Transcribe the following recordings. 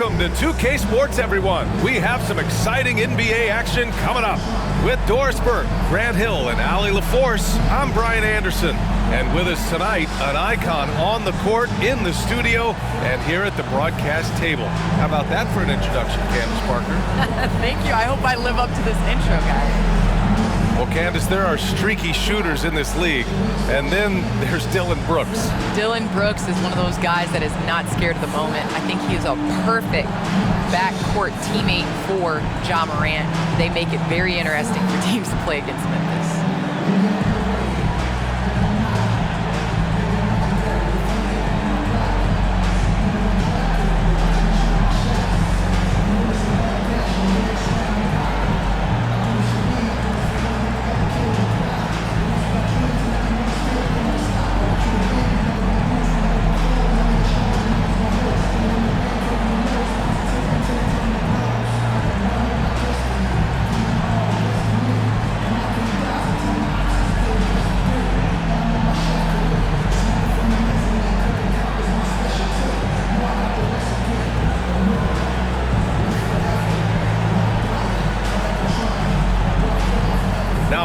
Welcome to 2K Sports, everyone. We have some exciting NBA action coming up. With Dorisburg, Grant Hill, and Allie LaForce, I'm Brian Anderson. And with us tonight, an icon on the court, in the studio, and here at the broadcast table. How about that for an introduction, Candace Parker? Thank you. I hope I live up to this intro, guys. Well, Candace, there are streaky shooters in this league, and then there's Dylan Brooks. Dylan Brooks is one of those guys that is not scared of the moment. I think he is a perfect backcourt teammate for Ja Morant. They make it very interesting for teams to play against Memphis.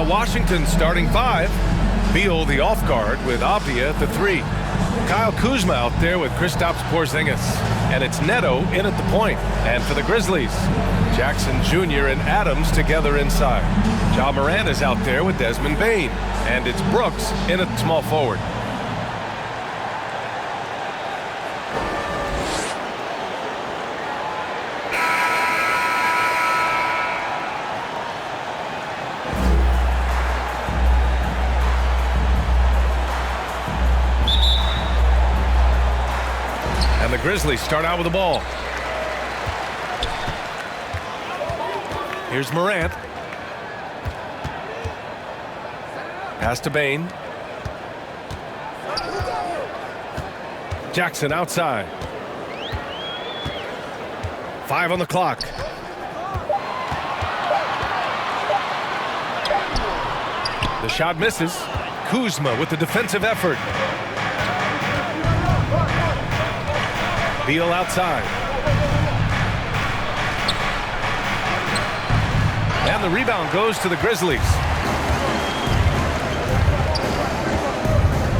Washington starting five. Beal the off guard with Avdia at the three. Kyle Kuzma out there with Kristaps Porzingis. And it's Neto in at the point. And for the Grizzlies, Jackson Jr. and Adams together inside. Ja Morant is out there with Desmond Bane. And it's Brooks in at small forward. Grizzlies start out with the ball. Here's Morant. Pass to Bane. Jackson outside. 5 on the clock. The shot misses. Kuzma with the defensive effort. Beal outside. And the rebound goes to the Grizzlies.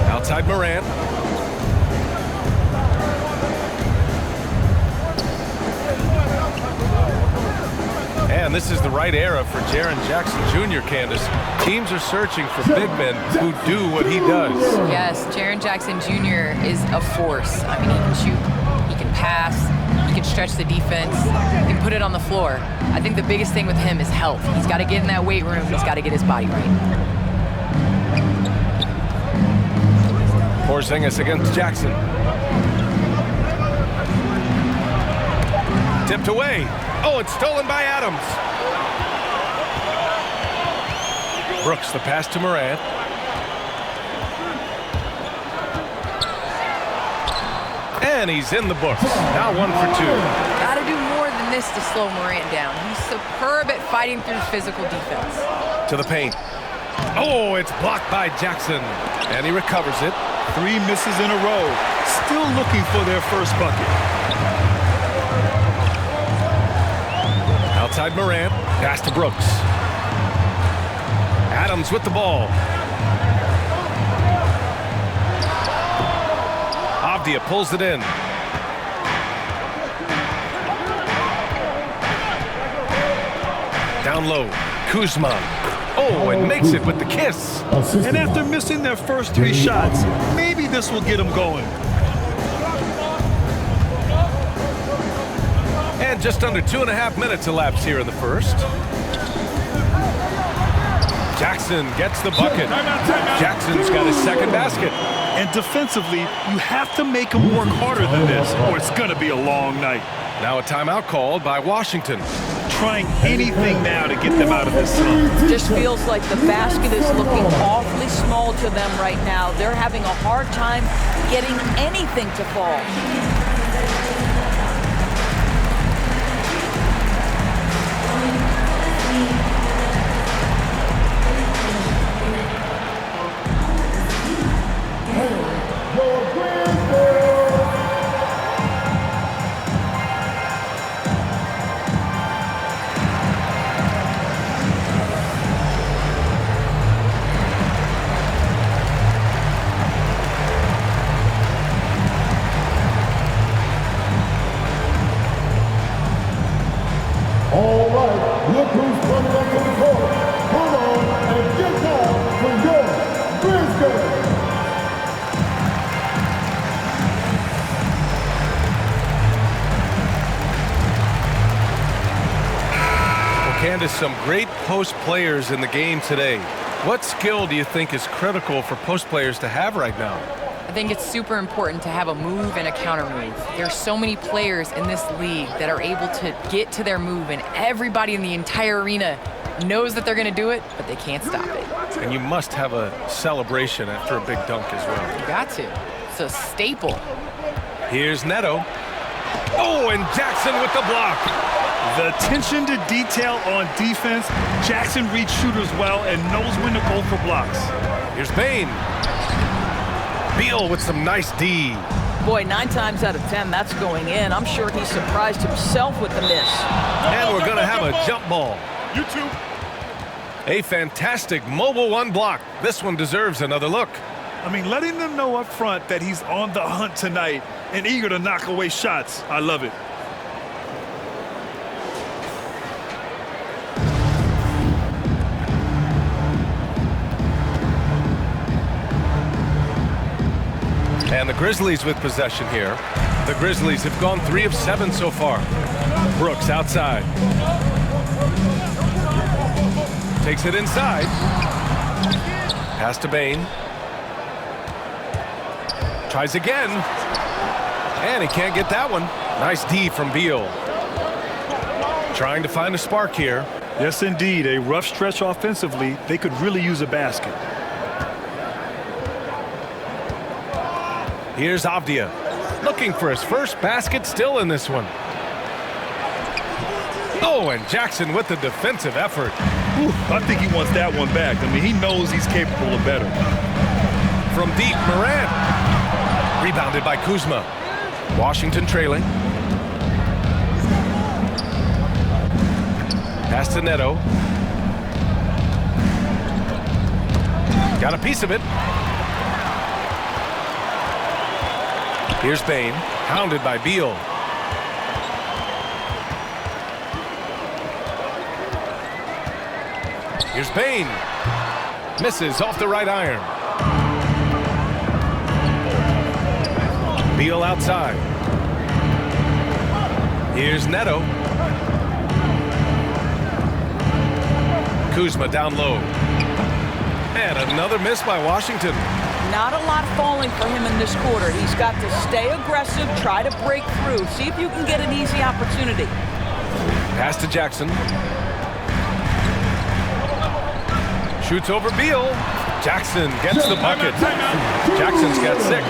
Outside Morant. And this is the right era for Jaren Jackson Jr., Candace. Teams are searching for big men who do what he does. Yes, Jaren Jackson Jr. is a force. I mean, he can shoot. Pass, he can stretch the defense, he can put it on the floor. I think the biggest thing with him is health. He's got to get in that weight room, he's got to get his body right. Porzingis against Jackson. Tipped away. Oh, it's stolen by Adams. Brooks the pass to Morant. And he's in the books. Now 1 for 2. Got to do more than this to slow Morant down. He's superb at fighting through physical defense. To the paint. Oh, it's blocked by Jackson. And he recovers it. 3 misses in a row. Still looking for their first bucket. Outside Morant. Pass to Brooks. Adams with the ball. Avdia pulls it in. Down low. Kuzma. Oh, and makes it with the kiss. And after missing their first 3 shots, maybe this will get them going. And just under 2.5 minutes elapsed here in the first. Jackson gets the bucket. Jackson's got his second basket. And defensively, you have to make them work harder than this, or it's going to be a long night. Now a timeout called by Washington. Trying anything now to get them out of this slump. Just feels like the basket is looking awfully small to them right now. They're having a hard time getting anything to fall. who's coming up to the court. Come on and get down for your Grizzlies. Candace, some great post players in the game today. What skill do you think is critical for post players to have right now? I think it's super important to have a move and a counter move. There are so many players in this league that are able to get to their move, and everybody in the entire arena knows that they're going to do it, but they can't stop it. And you must have a celebration after a big dunk as well. You got to. It's a staple. Here's Neto. Oh, and Jackson with the block. The attention to detail on defense. Jackson reads shooters well and knows when to go for blocks. Here's Bain. Beal with some nice D. Boy, 9 times out of 10, that's going in. I'm sure he surprised himself with the miss. And we're going to have a jump ball. You too. A fantastic mobile one block. This one deserves another look. I mean, letting them know up front that he's on the hunt tonight and eager to knock away shots. I love it. And the Grizzlies with possession here. The Grizzlies have gone 3 of 7 so far. Brooks outside. Takes it inside. Pass to Bain. Tries again. And he can't get that one. Nice D from Beal. Trying to find a spark here. Yes, indeed. A rough stretch offensively. They could really use a basket. Here's Avdia, looking for his first basket, still in this one. Oh, and Jackson with the defensive effort. Ooh, I think he wants that one back. I mean, he knows he's capable of better. From deep, Morant. Rebounded by Kuzma. Washington trailing. Pass to Neto. Got a piece of it. Here's Bain, hounded by Beal. Here's Bain. Misses off the right iron. Beal outside. Here's Neto. Kuzma down low. And another miss by Washington. Not a lot falling for him in this quarter. He's got to stay aggressive, try to break through, see if you can get an easy opportunity. Pass to Jackson. Shoots over Beal. Jackson gets the bucket. Jackson's got 6.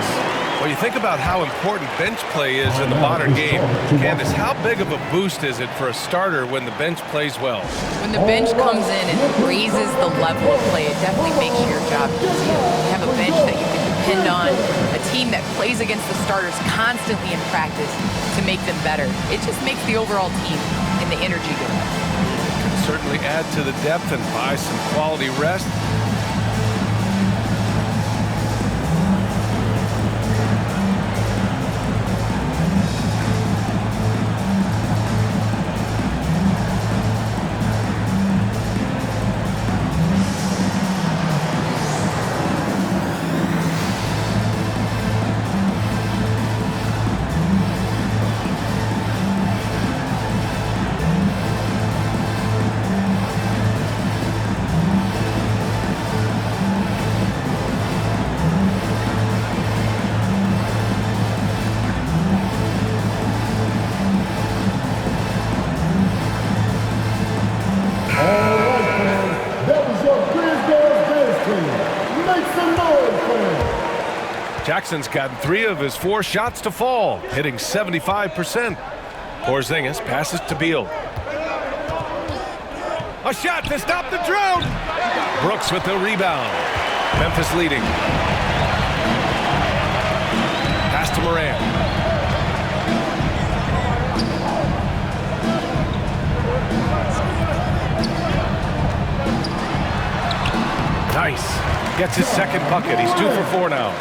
Well, you think about how important bench play is in the modern game. Candace, how big of a boost is it for a starter when the bench plays well? When the bench comes in and raises the level of play, it definitely makes your job easier. You have a bench that you can depend on, a team that plays against the starters constantly in practice to make them better. It just makes the overall team and the energy go up. Can certainly add to the depth and buy some quality rest. Jackson's gotten 3 of his 4 shots to fall, hitting 75%. Porzingis passes to Beal. A shot to stop the drought. Brooks with the rebound. Memphis leading. Pass to Morant. Nice. Gets his second bucket. He's 2 for 4 now.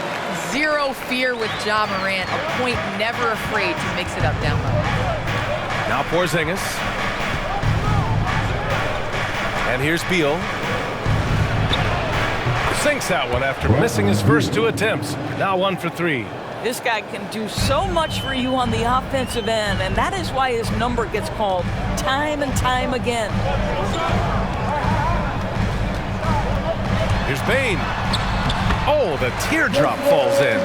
Zero fear with Ja Morant, a point never afraid to mix it up down low. Now Porzingis. And here's Beal. Sinks that one after missing his first 2 attempts. Now 1 for 3. This guy can do so much for you on the offensive end, and that is why his number gets called time and time again. Here's Bain. Oh, the teardrop falls in.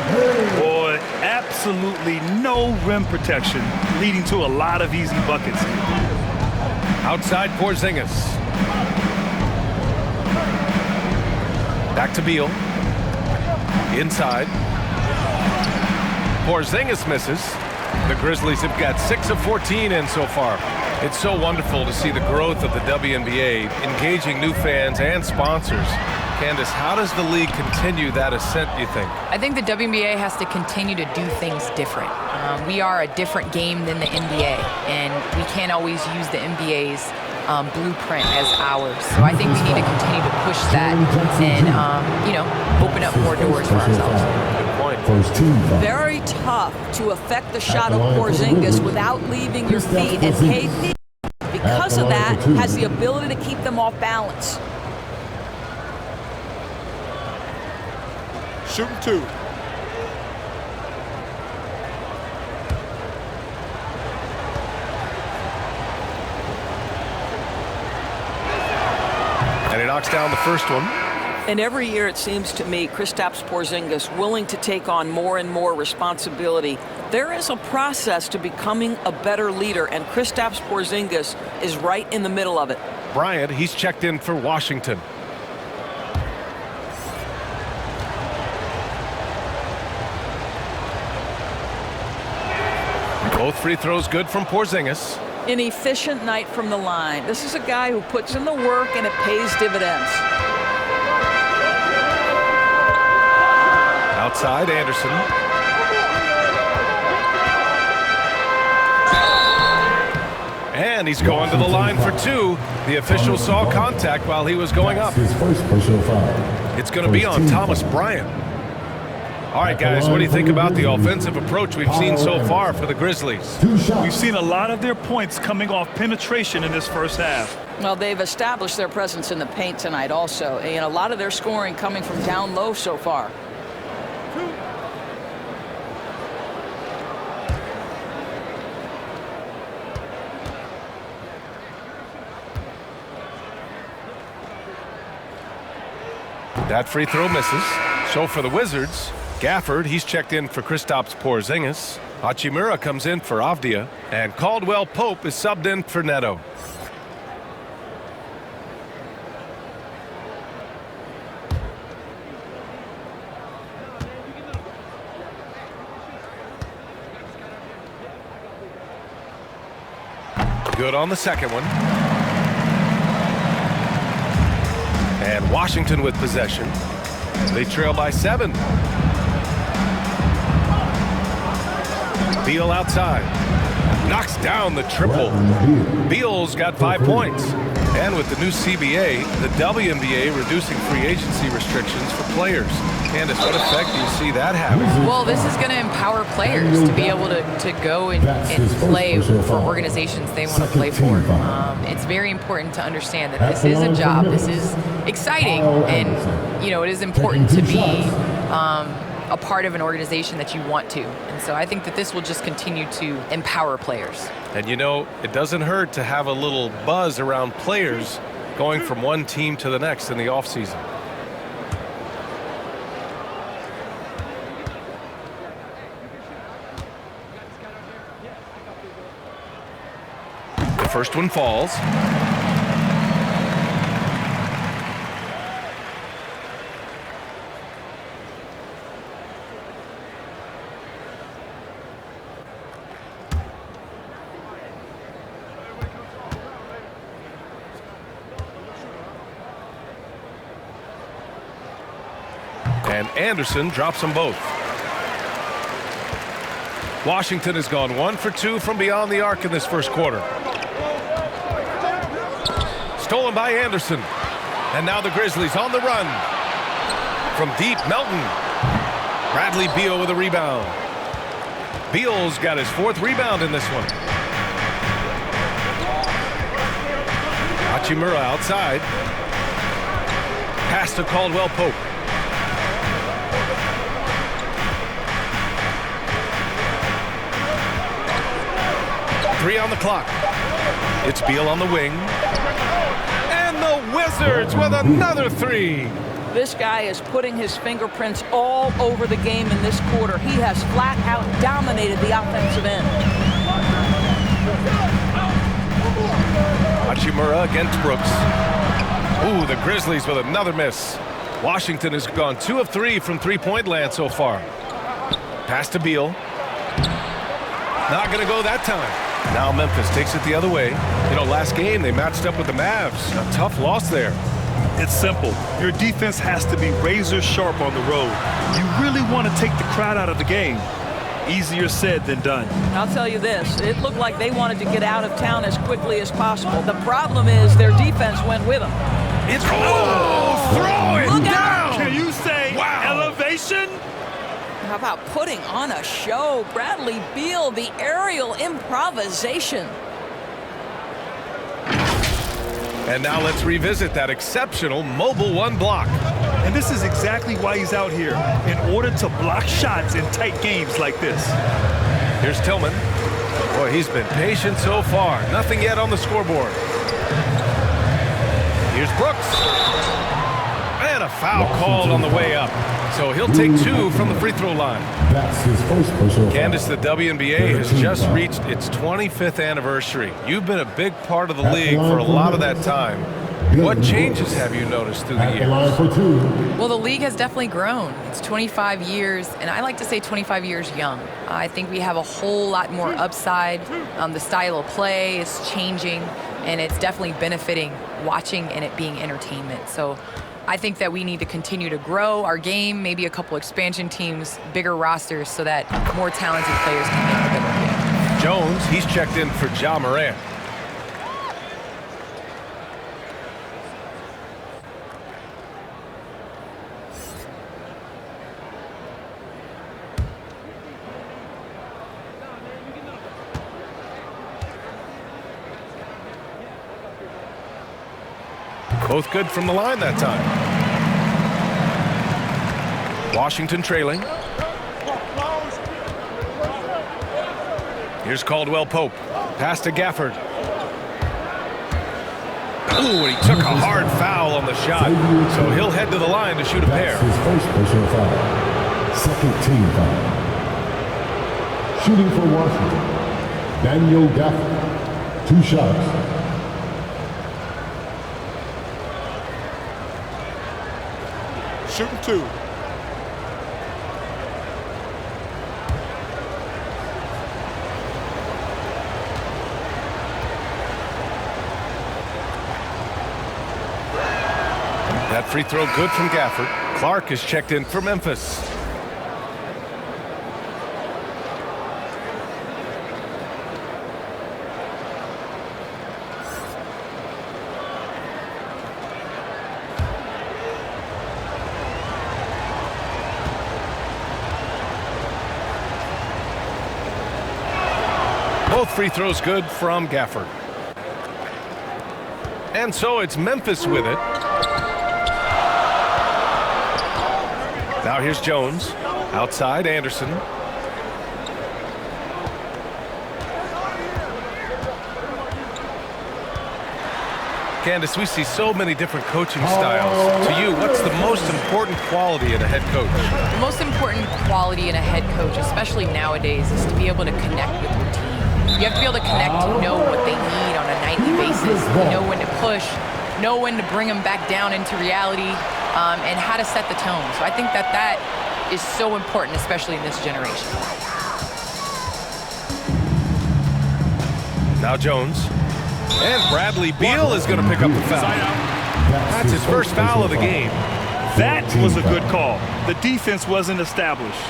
Boy, absolutely no rim protection, leading to a lot of easy buckets. Outside Porzingis. Back to Beal. Inside. Porzingis misses. The Grizzlies have got 6 of 14 in so far. It's so wonderful to see the growth of the WNBA, engaging new fans and sponsors. Candace, how does the league continue that ascent, do you think? I think the WNBA has to continue to do things different. We are a different game than the NBA, and we can't always use the NBA's blueprint as ours. So I think we need to continue to push that and, you know, open up more doors for ourselves. Good point. Very tough to affect the shot of Porzingis without leaving your feet, and KP, because of that, has the ability to keep them off balance. Shooting 2. And he knocks down the first one. And every year it seems to me Kristaps Porzingis willing to take on more and more responsibility. There is a process to becoming a better leader, and Kristaps Porzingis is right in the middle of it. Bryant, he's checked in for Washington. Both free throws good from Porzingis. An efficient night from the line. This is a guy who puts in the work and it pays dividends. Outside, Anderson. And he's going to the line for 2. The official saw contact while he was going up. His first personal foul. It's going to be on Thomas Bryant. All right, guys, what do you think about the offensive approach we've seen so far for the Grizzlies? We've seen a lot of their points coming off penetration in this first half. Well, they've established their presence in the paint tonight also, and a lot of their scoring coming from down low so far. That free throw misses. So for the Wizards, Gafford, he's checked in for Kristaps Porzingis. Hachimura comes in for Avdia. And Caldwell Pope is subbed in for Neto. Good on the second one. And Washington with possession. They trail by 7. Beal outside. Knocks down the triple. Beal's got 5 points. And with the new CBA, the WNBA reducing free agency restrictions for players. Candace, what effect do you see that having? Well, this is going to empower players to be able to go and play for organizations they want to play for. It's very important to understand that this is a job. This is exciting, and you know, it is important to be a part of an organization that you want to. And so I think that this will just continue to empower players. And you know, it doesn't hurt to have a little buzz around players going from one team to the next in the offseason. The first one falls. And Anderson drops them both. Washington has gone 1 for 2 from beyond the arc in this first quarter. Stolen by Anderson. And now the Grizzlies on the run. From deep, Melton. Bradley Beal with a rebound. Beal's got his 4th rebound in this one. Hachimura outside. Pass to Caldwell Pope. Three on the clock. It's Beal on the wing. And the Wizards with another three. This guy is putting his fingerprints all over the game in this quarter. He has flat out dominated the offensive end. Hachimura against Brooks. Ooh, the Grizzlies with another miss. Washington has gone 2 of 3 from three-point land so far. Pass to Beal. Not going to go that time. Now Memphis takes it the other way. You know, last game they matched up with the Mavs. A tough loss there. It's simple. Your defense has to be razor sharp on the road. You really want to take the crowd out of the game. Easier said than done. I'll tell you this, it looked like they wanted to get out of town as quickly as possible. The problem is their defense went with them. It's throw it Look down. out. Can you say elevation? How about putting on a show? Bradley Beal, the aerial improvisation. And now let's revisit that exceptional mobile one block. And this is exactly why he's out here, in order to block shots in tight games like this. Here's Tillman. Boy, he's been patient so far. Nothing yet on the scoreboard. Here's Brooks. And a foul called on the way up. So he'll take 2 from the free throw line. That's his first personal foul. Candace, the WNBA has just reached its 25th anniversary. You've been a big part of the league for a lot of that time. What changes have you noticed through the At the line years? for 2. Well, the league has definitely grown. It's 25 years, and I like to say 25 years young. I think we have a whole lot more upside. The style of play is changing, and it's definitely benefiting watching and it being entertainment. So I think that we need to continue to grow our game, maybe a couple expansion teams, bigger rosters, so that more talented players can make a bigger game. Jones, he's checked in for Ja Morant. Both good from the line that time. Washington trailing. Here's Caldwell Pope. Pass to Gafford. Ooh, and he took a hard foul on the shot. So he'll head to the line to shoot a pair. That's his first personal foul. Second team foul. Shooting for Washington, Daniel Gafford. 2 shots. Shooting 2. That free throw good from Gafford. Clark is checked in for Memphis. Both free throws good from Gafford. And so it's Memphis with it. Now here's Jones. Outside, Anderson. Candace, we see so many different coaching styles. To you, what's the most important quality in a head coach? The most important quality in a head coach, especially nowadays, is to be able to connect with your team. You have to be able to connect to know what they need on a nightly basis, know when to push, know when to bring them back down into reality, and how to set the tone. So I think that that is so important, especially in this generation. Now Jones. And Bradley Beal is going to pick up the foul. That's his first foul of the game. That was a good call. The defense wasn't established.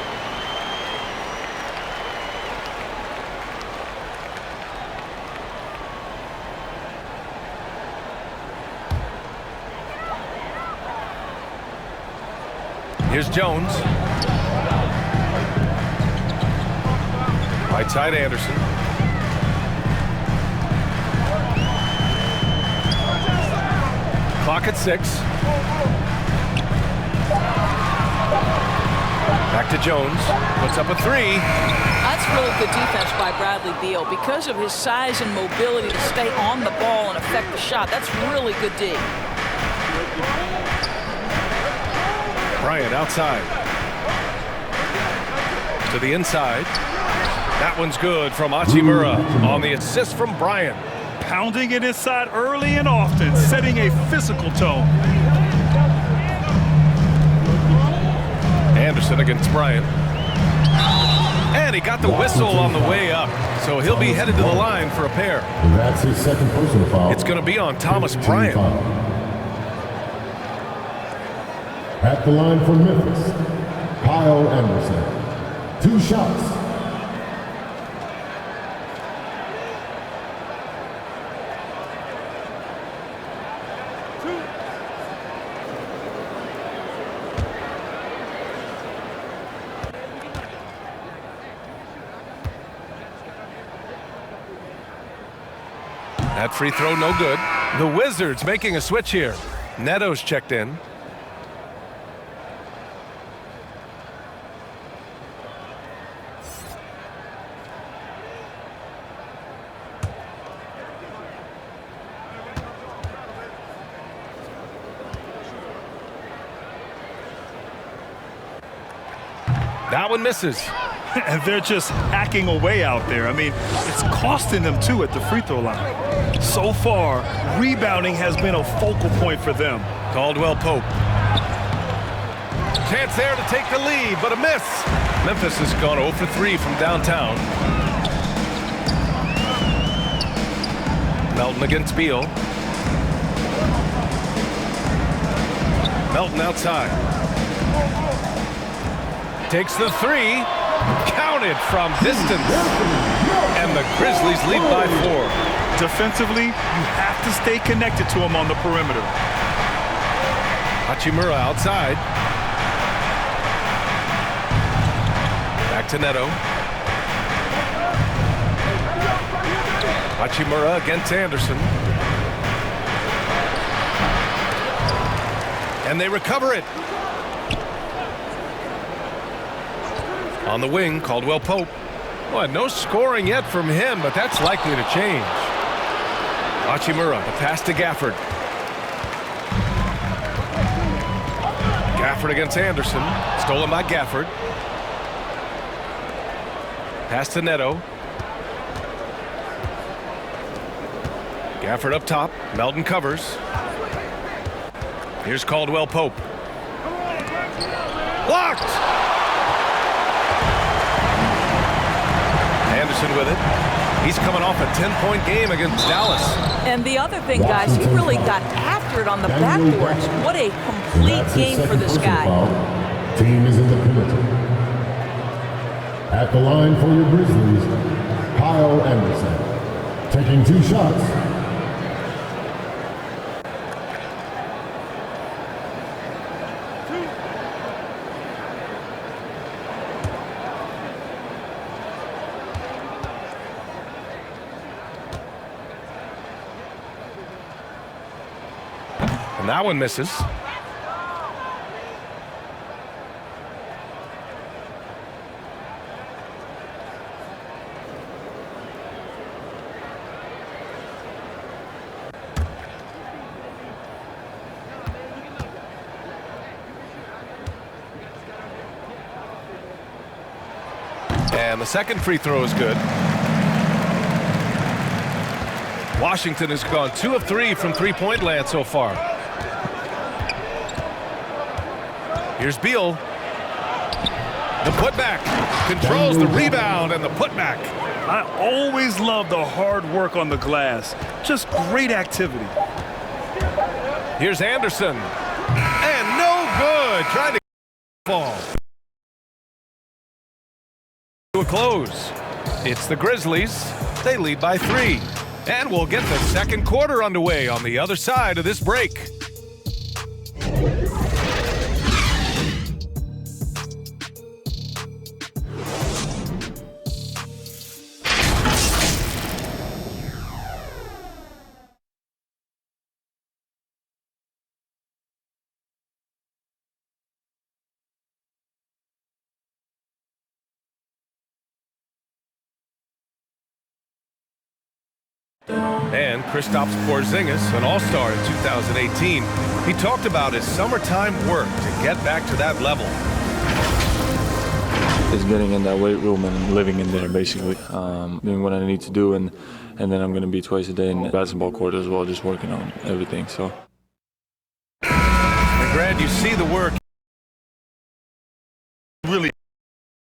Here's Jones. Right side, Anderson. Clock at 6. Back to Jones. Puts up a 3. That's really good defense by Bradley Beal. Because of his size and mobility to stay on the ball and affect the shot, that's really good D. Bryant outside. To the inside. That one's good from Hachimura on the assist from Bryant. Pounding it inside early and often, setting a physical tone. Anderson against Bryant. And he got the whistle on the way up. So he'll be headed to the line for a pair. That's his second personal foul. It's going to be on Thomas Bryant. At the line for Memphis, Kyle Anderson. 2 shots. That free throw no good. The Wizards making a switch here. Neto's checked in. That one misses. And they're just hacking away out there. I mean, it's costing them too at the free throw line. So far, rebounding has been a focal point for them. Caldwell Pope. Chance there to take the lead, but a miss. Memphis has gone 0 for 3 from downtown. Melton against Beal. Melton outside. Takes the 3. Counted from distance. And the Grizzlies lead by 4. Defensively, you have to stay connected to him on the perimeter. Hachimura outside. Back to Neto. Hachimura against Anderson. And they recover it. On the wing, Caldwell Pope. Well, no scoring yet from him, but that's likely to change. Hachimura, the pass to Gafford. Gafford against Anderson. Stolen by Gafford. Pass to Neto. Gafford up top. Melton covers. Here's Caldwell Pope. Blocked! Anderson with it. He's coming off a 10-point game against Dallas. And the other thing, guys, he really got after it on the backboards. What a complete game for this guy. Team is in the penalty. At the line for your Grizzlies, Kyle Anderson. Taking 2 shots. And that one misses. And the second free throw is good. Washington has gone 2 of 3 from three-point land so far. Here's Beal. The putback. Controls the rebound and the putback. I always love the hard work on the glass. Just great activity. Here's Anderson. And no good. Trying to fall. To a close. It's the Grizzlies. They lead by 3. And we'll get the second quarter underway on the other side of this break. And Kristaps Porzingis, an all-star in 2018, he talked about his summertime work to get back to that level. It's getting in that weight room and living in there, basically. Doing what I need to do, and then I'm going to be twice a day in the basketball court as well, just working on everything. So. I'm glad you see the work. Really,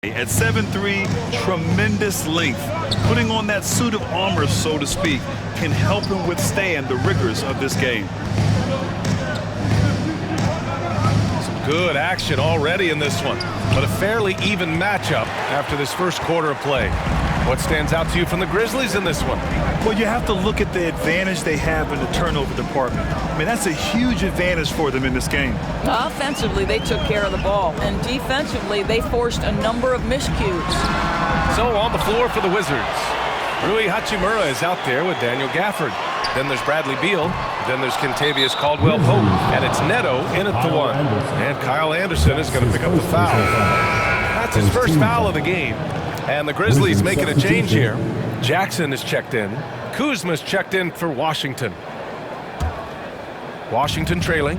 at 7'3", tremendous length. Putting on that suit of armor, so to speak, can help him withstand the rigors of this game. Some good action already in this one, but a fairly even matchup after this first quarter of play. What stands out to you from the Grizzlies in this one? Well, you have to look at the advantage they have in the turnover department. I mean, that's a huge advantage for them in this game. Offensively, they took care of the ball, and defensively, they forced a number of miscues. So on the floor for the Wizards, Rui Hachimura is out there with Daniel Gafford. Then there's Bradley Beal. Then there's Kentavious Caldwell-Pope. And it's Neto in at the one. And Kyle Anderson is going to pick up the foul. That's his first foul of the game. And the Grizzlies making a change here. Jackson is checked in. Kuzma's checked in for Washington. Washington trailing.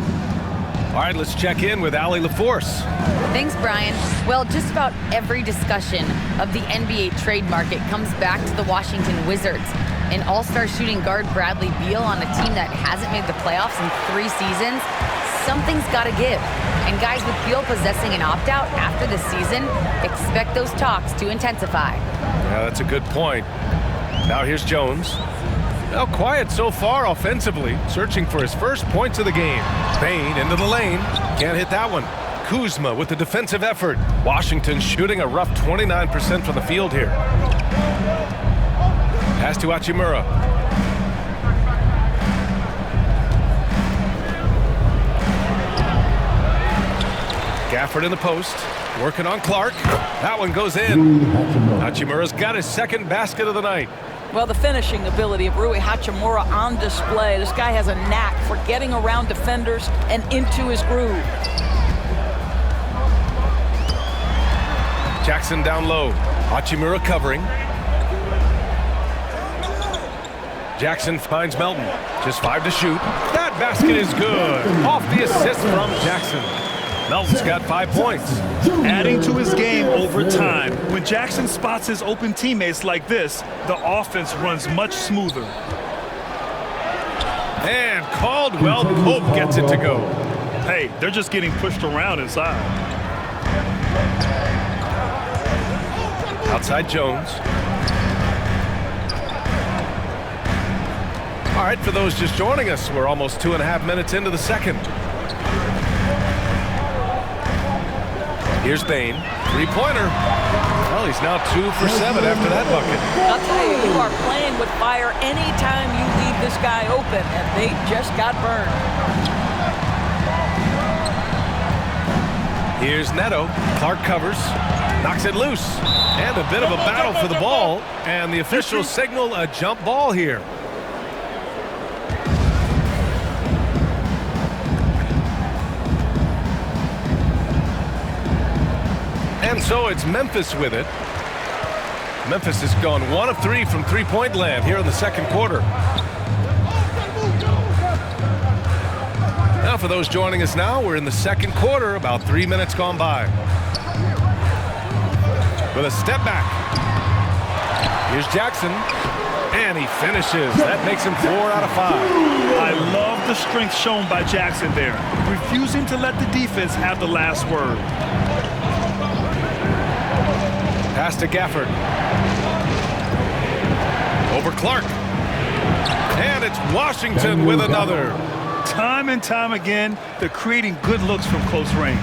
All right, let's check in with Allie LaForce. Thanks, Brian. Well, just about every discussion of the NBA trade market comes back to the Washington Wizards. An all-star shooting guard, Bradley Beal, on a team that hasn't made the playoffs in 3 seasons. Something's got to give. And guys, with Beal possessing an opt-out after this season, expect those talks to intensify. Yeah, that's a good point. Now here's Jones. Well, quiet so far offensively, searching for his first points of the game. Payne into the lane. Can't hit that one. Kuzma with the defensive effort. Washington shooting a rough 29% from the field here. Pass to Hachimura. Gafford in the post. Working on Clark. That one goes in. Hachimura's got his second basket of the night. Well, the finishing ability of Rui Hachimura on display. This guy has a knack for getting around defenders and into his groove. Jackson down low. Hachimura covering. Jackson finds Melton. Just 5 to shoot. That basket is good. Off the assist from Jackson. Melton's got 5 points. Adding to his game over time. When Jackson spots his open teammates like this, the offense runs much smoother. And Caldwell-Pope gets it to go. Hey, they're just getting pushed around inside. Outside Jones. All right, for those just joining us, we're almost 2.5 minutes into the second. Here's Bane, 3-pointer. Well, he's now 2 for 7 after that bucket. I'll tell you, you are playing with fire anytime you leave this guy open, and they just got burned. Here's Neto. Clark covers, knocks it loose, and a bit of a battle for the ball, and the officials signal a jump ball here. And so it's Memphis with it. Memphis has gone 1 of 3 from three-point land here in the second quarter. Now for those joining us now, we're in the second quarter, about 3 minutes gone by. With a step back. Here's Jackson, and he finishes. That makes him 4 out of 5. I love the strength shown by Jackson there, refusing to let the defense have the last word. Pass to Gafford. Over Clark. And it's Washington with another. Time and time again, they're creating good looks from close range.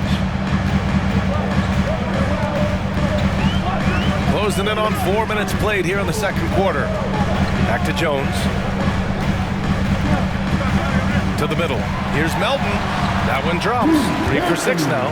Closing in on 4 minutes played here in the second quarter. Back to Jones. To the middle. Here's Melton. That one drops. 3 for 6 now.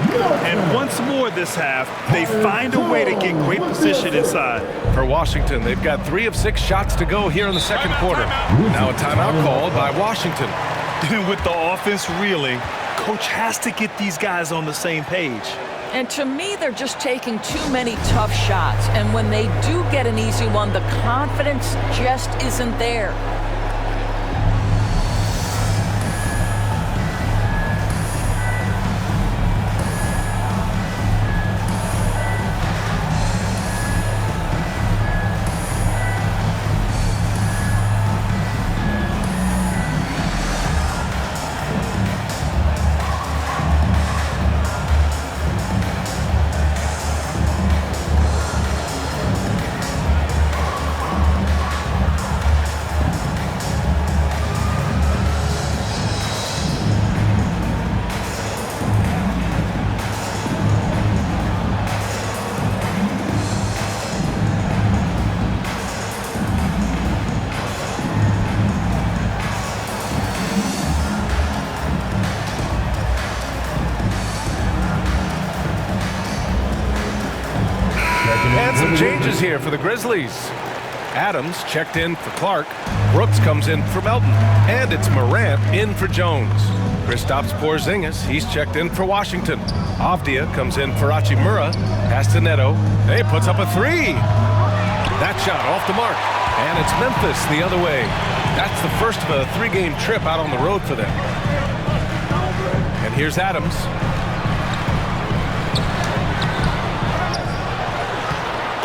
And once more this half, they find a way to get great position inside. For Washington, they've got 3 of 6 shots to go here in the second quarter. Now a timeout called by Washington. And with the offense reeling, coach has to get these guys on the same page. And to me, they're just taking too many tough shots. And when they do get an easy one, the confidence just isn't there. changes here for the Grizzlies. Adams checked in for Clark. Brooks comes in for Melton. And it's Morant in for Jones. Kristaps Porzingis, he's checked in for Washington. Avdia comes in for Hachimura. Pass to Neto. He puts up a three. That shot off the mark. And it's Memphis the other way. That's the first of a three-game trip out on the road for them. And here's Adams.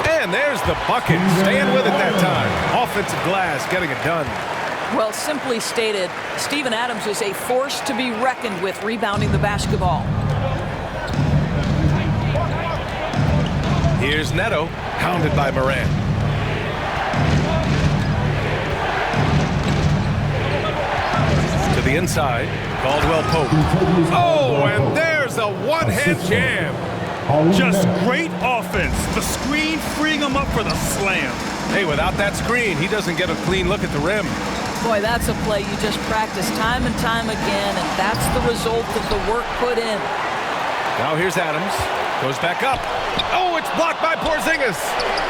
And there's the bucket. Staying with it that time. Offensive glass getting it done. Well, simply stated, Steven Adams is a force to be reckoned with rebounding the basketball. Here's Neto, hounded by Morant. To the inside, Caldwell Pope. Oh, and there's a one-hand jam. Just great offense. The screen freeing him up for the slam. Hey, without that screen, he doesn't get a clean look at the rim. Boy, that's a play you just practice time and time again, and that's the result of the work put in. Now here's Adams. Goes back up. Oh, it's blocked by Porzingis.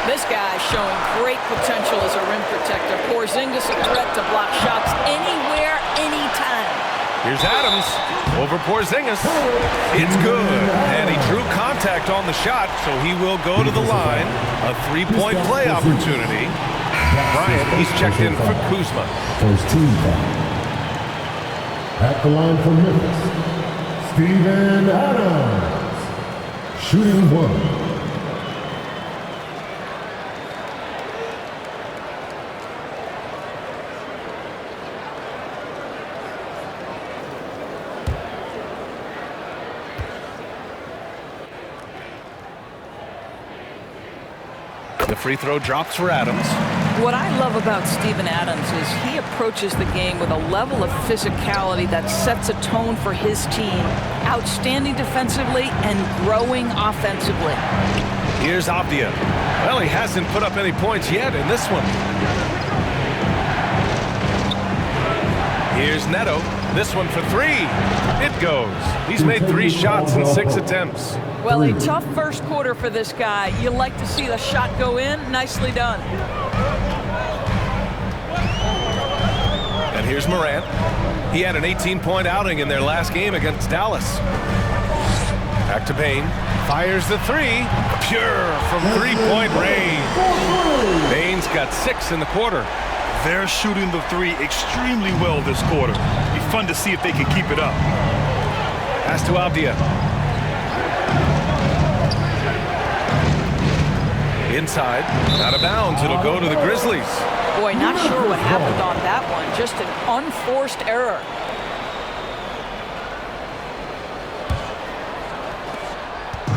This guy's showing great potential as a rim protector. Porzingis a threat to block shots anywhere, anytime. Here's Adams over Porzingis. It's good. And he drew contact on the shot, so he will go to the line. A three-point play opportunity. Bryant, he's checked in for Kuzma. First team foul. At the line for Memphis, Steven Adams. Shooting one. The free throw drops for Adams. What I love about Steven Adams is he approaches the game with a level of physicality that sets a tone for his team. Outstanding defensively and growing offensively. Here's Avdia. Well, he hasn't put up any points yet in this one. Here's Neto. This one for three. It goes. He's made 3 shots in 6 attempts. Well, a tough first quarter for this guy. You like to see the shot go in. Nicely done. And here's Morant. He had an 18-point outing in their last game against Dallas. Back to Payne. Fires the three. Pure from three-point range. Payne's got 6 in the quarter. They're shooting the three extremely well this quarter. Be fun to see if they can keep it up. Pass to Avdia. Inside, out of bounds. It'll go to the Grizzlies. Boy, not sure what happened on that one. Just an unforced error.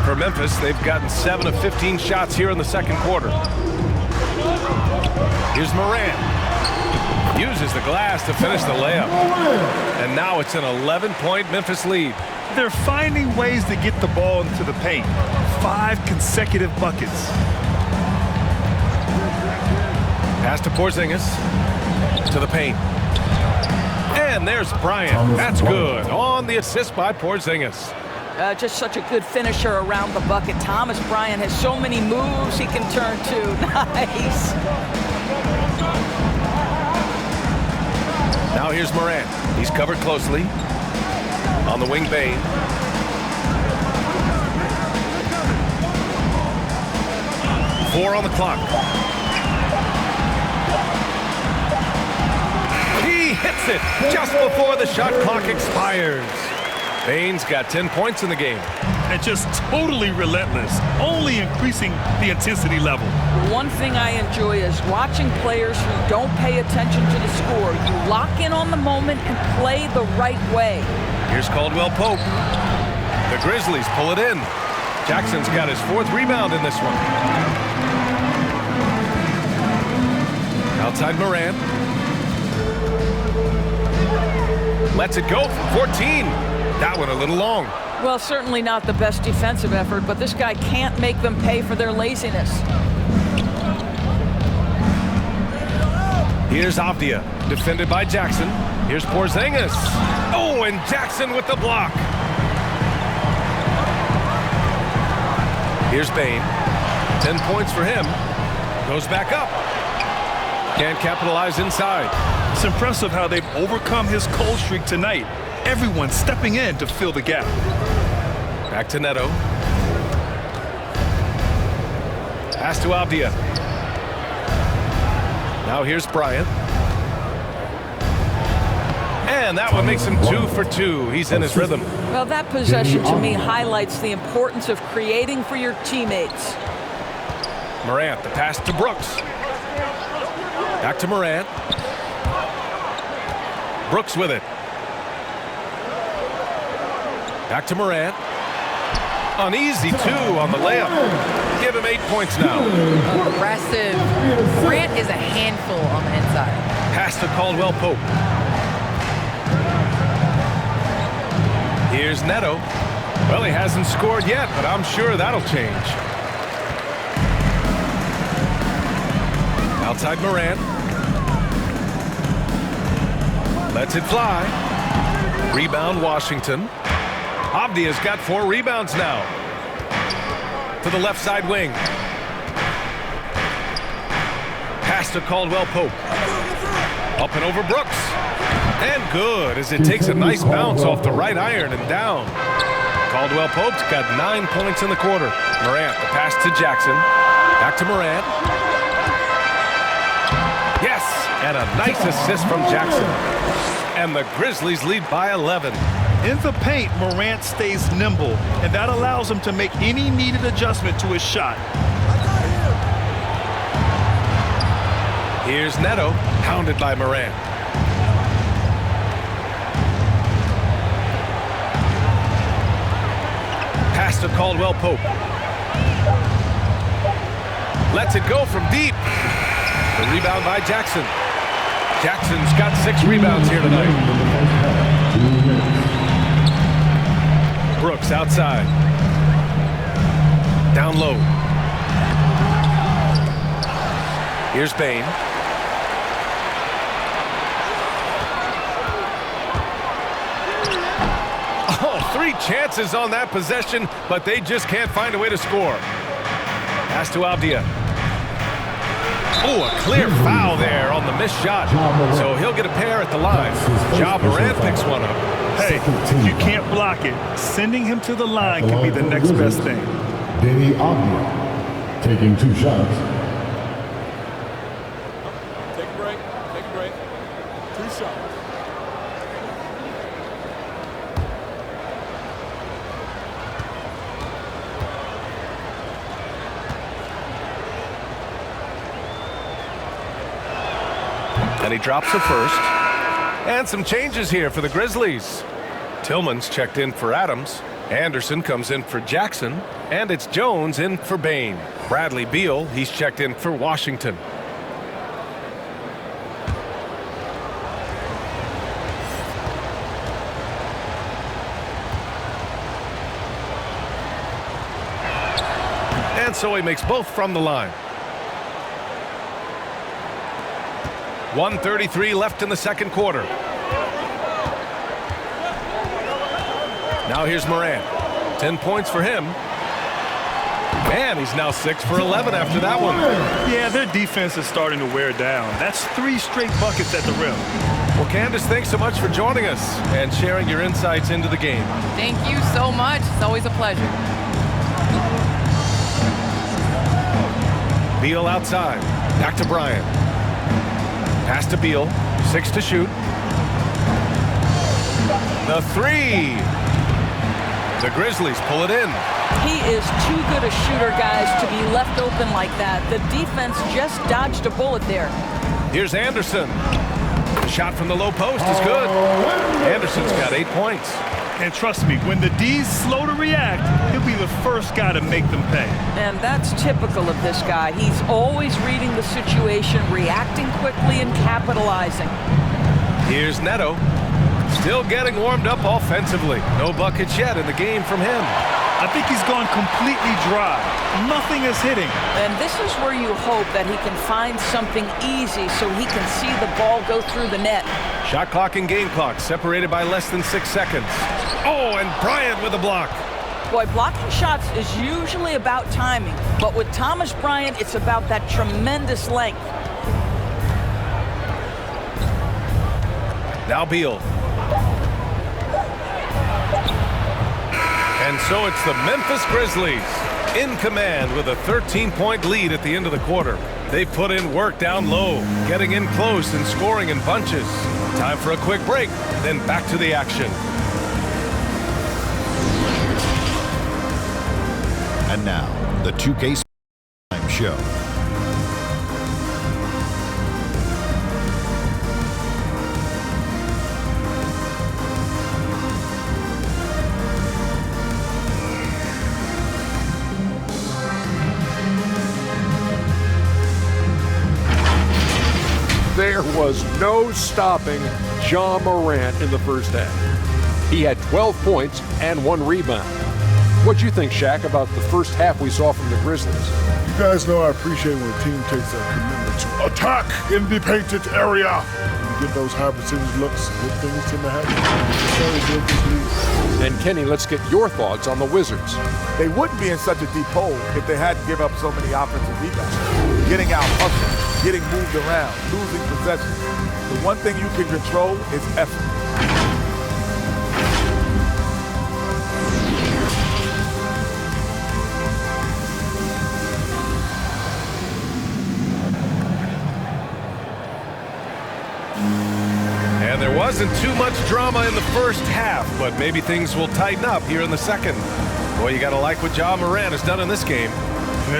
For Memphis, they've gotten 7 of 15 shots here in the second quarter. Here's Morant. Uses the glass to finish the layup. And now it's an 11-point Memphis lead. They're finding ways to get the ball into the paint. 5 consecutive buckets. Pass to Porzingis. To the paint. And there's Bryant. That's good. On the assist by Porzingis. Just such a good finisher around the bucket. Thomas Bryant has so many moves he can turn to. Nice. Now here's Morant. He's covered closely. On the wing, Bane. Four on the clock. He hits it just before the shot clock expires. Bane's got 10 points in the game. And just totally relentless, only increasing the intensity level. One thing I enjoy is watching players who don't pay attention to the score. You lock in on the moment and play the right way. Here's Caldwell Pope. The Grizzlies pull it in. Jackson's got his 4th rebound in this one. Outside Morant. Lets it go from 14. That one a little long. Well, certainly not the best defensive effort, but this guy can't make them pay for their laziness. Here's Avdia, defended by Jackson. Here's Porzingis. Oh, and Jackson with the block. Here's Bane. 10 points for him. Goes back up. Can't capitalize inside. It's impressive how they've overcome his cold streak tonight. Everyone stepping in to fill the gap. Back to Neto. Pass to Abdia. Now here's Bryant. And that one makes him 2 for 2. He's in his rhythm. Well, that possession to me highlights the importance of creating for your teammates. Morant, the pass to Brooks. Back to Morant. Brooks with it. Back to Morant. Uneasy 2 on the layup. Give him 8 points now. Aggressive. Grant is a handful on the inside. Pass to Caldwell Pope. Here's Neto. Well, he hasn't scored yet, but I'm sure that'll change. Outside Morant. Lets it fly. Rebound Washington. Abdia's got 4 rebounds now. To the left side wing. Pass to Caldwell Pope. Up and over Brooks. And good as it takes a nice bounce off the right iron and down. Caldwell Pope's got 9 points in the quarter. Morant, the pass to Jackson. Back to Morant. Yes, and a nice assist from Jackson. And the Grizzlies lead by 11. In the paint, Morant stays nimble, and that allows him to make any needed adjustment to his shot. Here's Neto, pounded by Morant. Pass to Caldwell Pope. Lets it go from deep. The rebound by Jackson. Jackson's got 6 rebounds here tonight. Brooks outside. Down low. Here's Bain. Oh, 3 chances on that possession, but they just can't find a way to score. Pass to Abdia. Oh, a clear foul there on the missed shot. So he'll get a pair at the line. Ja Morant picks one up. Hey, if you can't block it, sending him to the line can be the next best thing. Danny Abdia taking 2 shots. Take a break. Take a break. 2 shots. And he drops the first. And some changes here for the Grizzlies. Tillman's checked in for Adams. Anderson comes in for Jackson. And it's Jones in for Bain. Bradley Beal, he's checked in for Washington. And so he makes both from the line. 1:33 left in the second quarter. Now here's Morant. 10 points for him. And he's now 6 for 11 after that one. Yeah, their defense is starting to wear down. That's 3 straight buckets at the rim. Well, Candace, thanks so much for joining us and sharing your insights into the game. Thank you so much. It's always a pleasure. Beal outside. Back to Bryant. Pass to Beal. 6 to shoot. The 3. The Grizzlies pull it in. He is too good a shooter, guys, to be left open like that. The defense just dodged a bullet there. Here's Anderson. The shot from the low post is good. Anderson's got 8 points. And trust me, when the D's slow to react, he'll be the first guy to make them pay. And that's typical of this guy. He's always reading the situation, reacting quickly and capitalizing. Here's Neto. Still getting warmed up offensively. No buckets yet in the game from him. I think he's gone completely dry. Nothing is hitting. And this is where you hope that he can find something easy so he can see the ball go through the net. Shot clock and game clock separated by less than 6 seconds. Oh, and Bryant with a block. Boy, blocking shots is usually about timing, but with Thomas Bryant, it's about that tremendous length. Now Beal. And so it's the Memphis Grizzlies in command with a 13-point lead at the end of the quarter. They put in work down low, getting in close and scoring in bunches. Time for a quick break, then back to the action. And now, the 2K Time Show. There was no stopping Ja Morant in the first half. He had 12 points and 1 rebound. What'd you think, Shaq, about the first half we saw from the Grizzlies? You guys know I appreciate when a team takes a commitment to attack in the painted area. When you get those high percentage looks, good things tend to happen. And Kenny, let's get your thoughts on the Wizards. They wouldn't be in such a deep hole if they hadn't given up so many offensive rebounds. Getting out hustled, getting moved around, losing possession. The one thing you can control is effort. And there wasn't too much drama in the first half, but maybe things will tighten up here in the second. Boy, you gotta like what Ja Morant has done in this game.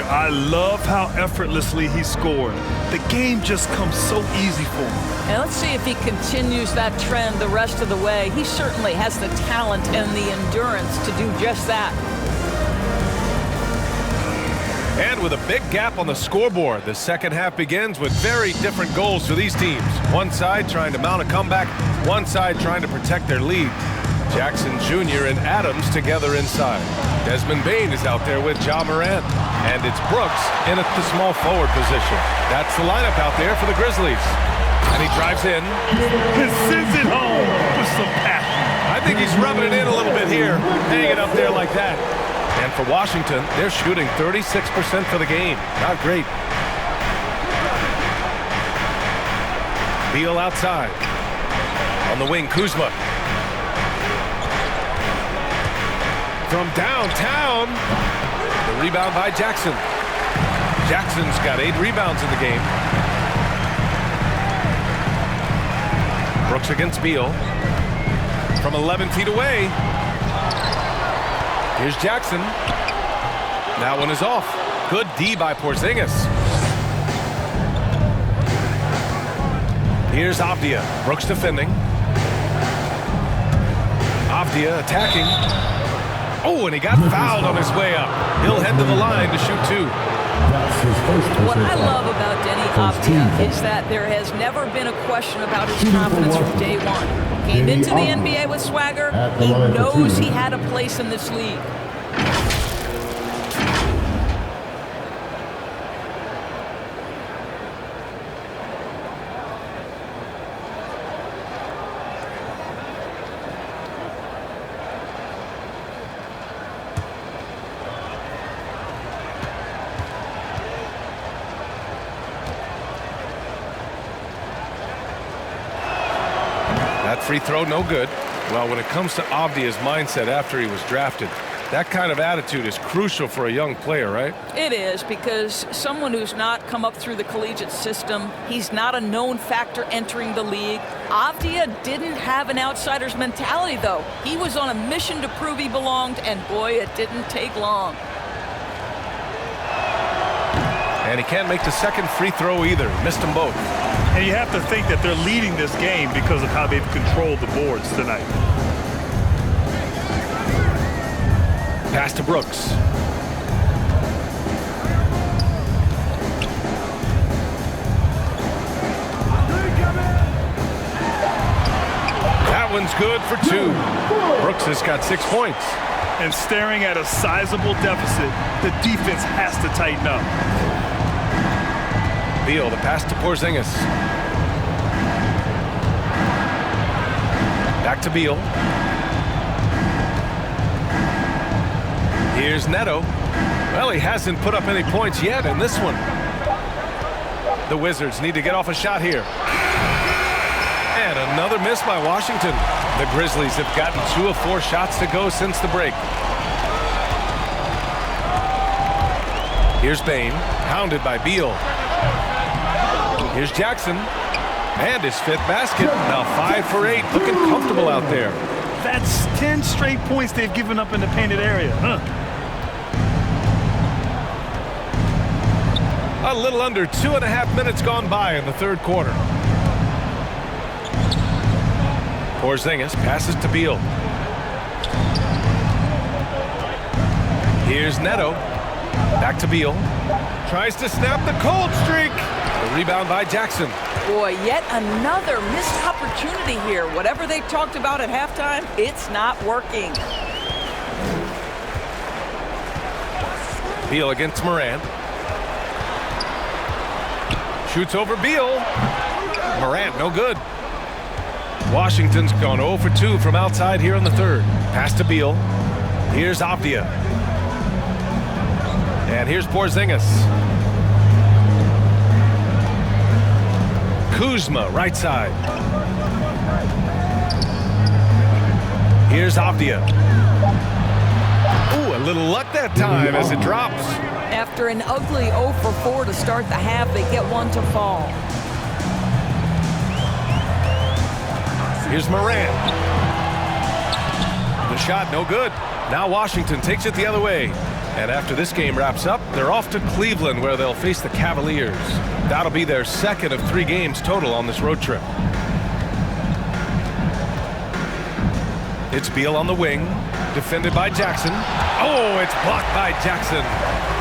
I love how effortlessly he scored. The game just comes so easy for him. And let's see if he continues that trend the rest of the way. He certainly has the talent and the endurance to do just that. And with a big gap on the scoreboard, the second half begins with very different goals for these teams. One side trying to mount a comeback, one side trying to protect their lead. Jackson Jr. and Adams together inside. Desmond Bane is out there with Ja Morant. And it's Brooks in at the small forward position. That's the lineup out there for the Grizzlies. And he drives in. And sends it home with some passion. I think he's rubbing it in a little bit here, hanging up there like that. And for Washington, they're shooting 36% for the game. Not great. Beal outside. On the wing, Kuzma. From downtown. The rebound by Jackson. Jackson's got 8 rebounds in the game. Brooks against Beal. From 11 feet away. Here's Jackson. That one is off. Good D by Porzingis. Here's Avdia. Brooks defending. Avdia attacking. Oh, and he got fouled on his way up. He'll head to the line to shoot 2. What I love about Denny Avdia is that there has never been a question about his confidence from day one. Came into the NBA with swagger. He knows he had a place in this league. That free throw, no good. Well, when it comes to Avdia's mindset after he was drafted, that kind of attitude is crucial for a young player, right? It is, because someone who's not come up through the collegiate system, he's not a known factor entering the league. Avdia didn't have an outsider's mentality, though. He was on a mission to prove he belonged, and boy, it didn't take long. And he can't make the second free throw either. Missed them both. And you have to think that they're leading this game because of how they've controlled the boards tonight. Pass to Brooks. That one's good for 2. Brooks has got 6 points. And staring at a sizable deficit, the defense has to tighten up. Beal, the pass to Porzingis. Back to Beal. Here's Neto. Well, he hasn't put up any points yet in this one. The Wizards need to get off a shot here. And another miss by Washington. The Grizzlies have gotten 2 of 4 shots to go since the break. Here's Bain, hounded by Beal. Here's Jackson, and his 5th basket. Now 5 for 8, looking comfortable out there. That's 10 straight points they've given up in the painted area. A little under 2.5 minutes gone by in the 3rd quarter. Porzingis passes to Beal. Here's Neto. Back to Beal. Tries to snap the cold streak. The rebound by Jackson. Boy, yet another missed opportunity here. Whatever they talked about at halftime, it's not working. Beal against Morant. Shoots over Beal. Morant, no good. Washington's gone 0 for 2 from outside here in the 3rd. Pass to Beal. Here's Avdia. And here's Porzingis. Kuzma, right side. Here's Avdia. Ooh, a little luck that time as it drops. After an ugly 0 for 4 to start the half, they get one to fall. Here's Morant. The shot, no good. Now Washington takes it the other way. And after this game wraps up, they're off to Cleveland, where they'll face the Cavaliers. That'll be their 2nd of 3 games total on this road trip. It's Beal on the wing, defended by Jackson. Oh, it's blocked by Jackson.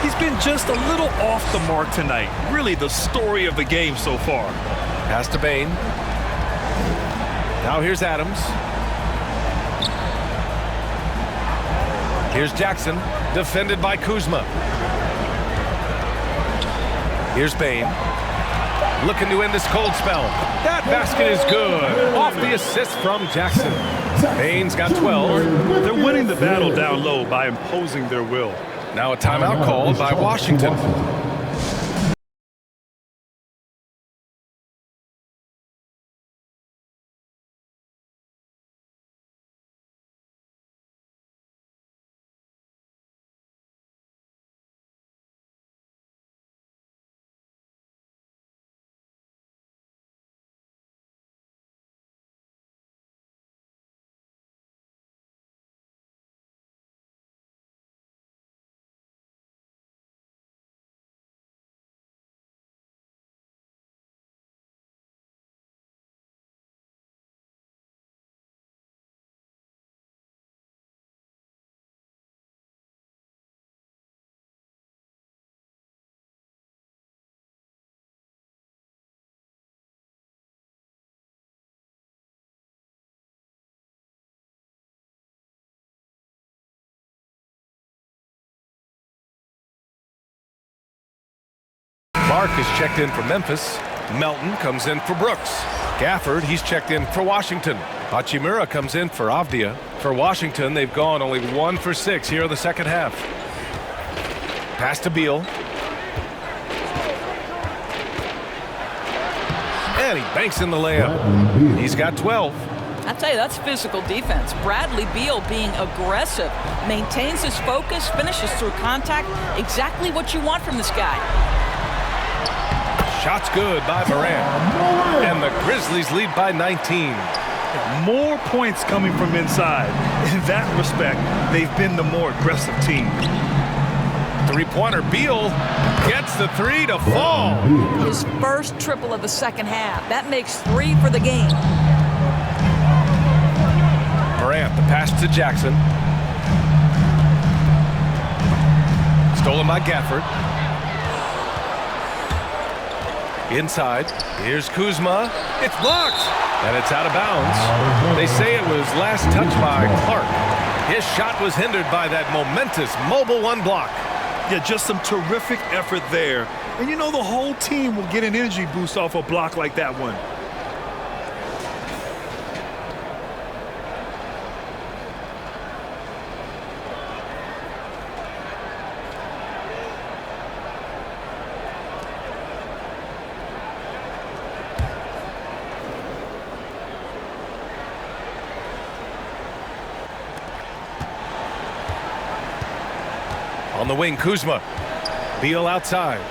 He's been just a little off the mark tonight. Really the story of the game so far. Pass to Bain. Now here's Adams. Here's Jackson, defended by Kuzma. Here's Bain. Looking to end this cold spell. That basket is good. Off the assist from Jackson. Bain's got 12. They're winning the battle down low by imposing their will. Now a timeout called by Washington. Mark is checked in for Memphis. Melton comes in for Brooks. Gafford, he's checked in for Washington. Hachimura comes in for Avdia. For Washington, they've gone only 1 for 6 here in the 2nd half. Pass to Beal. And he banks in the layup. He's got 12. I tell you, that's physical defense. Bradley Beal being aggressive, maintains his focus, finishes through contact. Exactly what you want from this guy. Shot's good by Morant. And the Grizzlies lead by 19. More points coming from inside. In that respect, they've been the more aggressive team. 3-pointer. Beal gets the 3 to fall. His first triple of the 2nd half. That makes 3 for the game. Morant, the pass to Jackson. Stolen by Gafford. Inside, here's Kuzma. It's blocked, and it's out of bounds. They say it was last touched by Clark. His shot was hindered by that momentous mobile 1 block. Yeah, just some terrific effort there. And you know the whole team will get an energy boost off a block like that one. On the wing, Kuzma. Beal outside.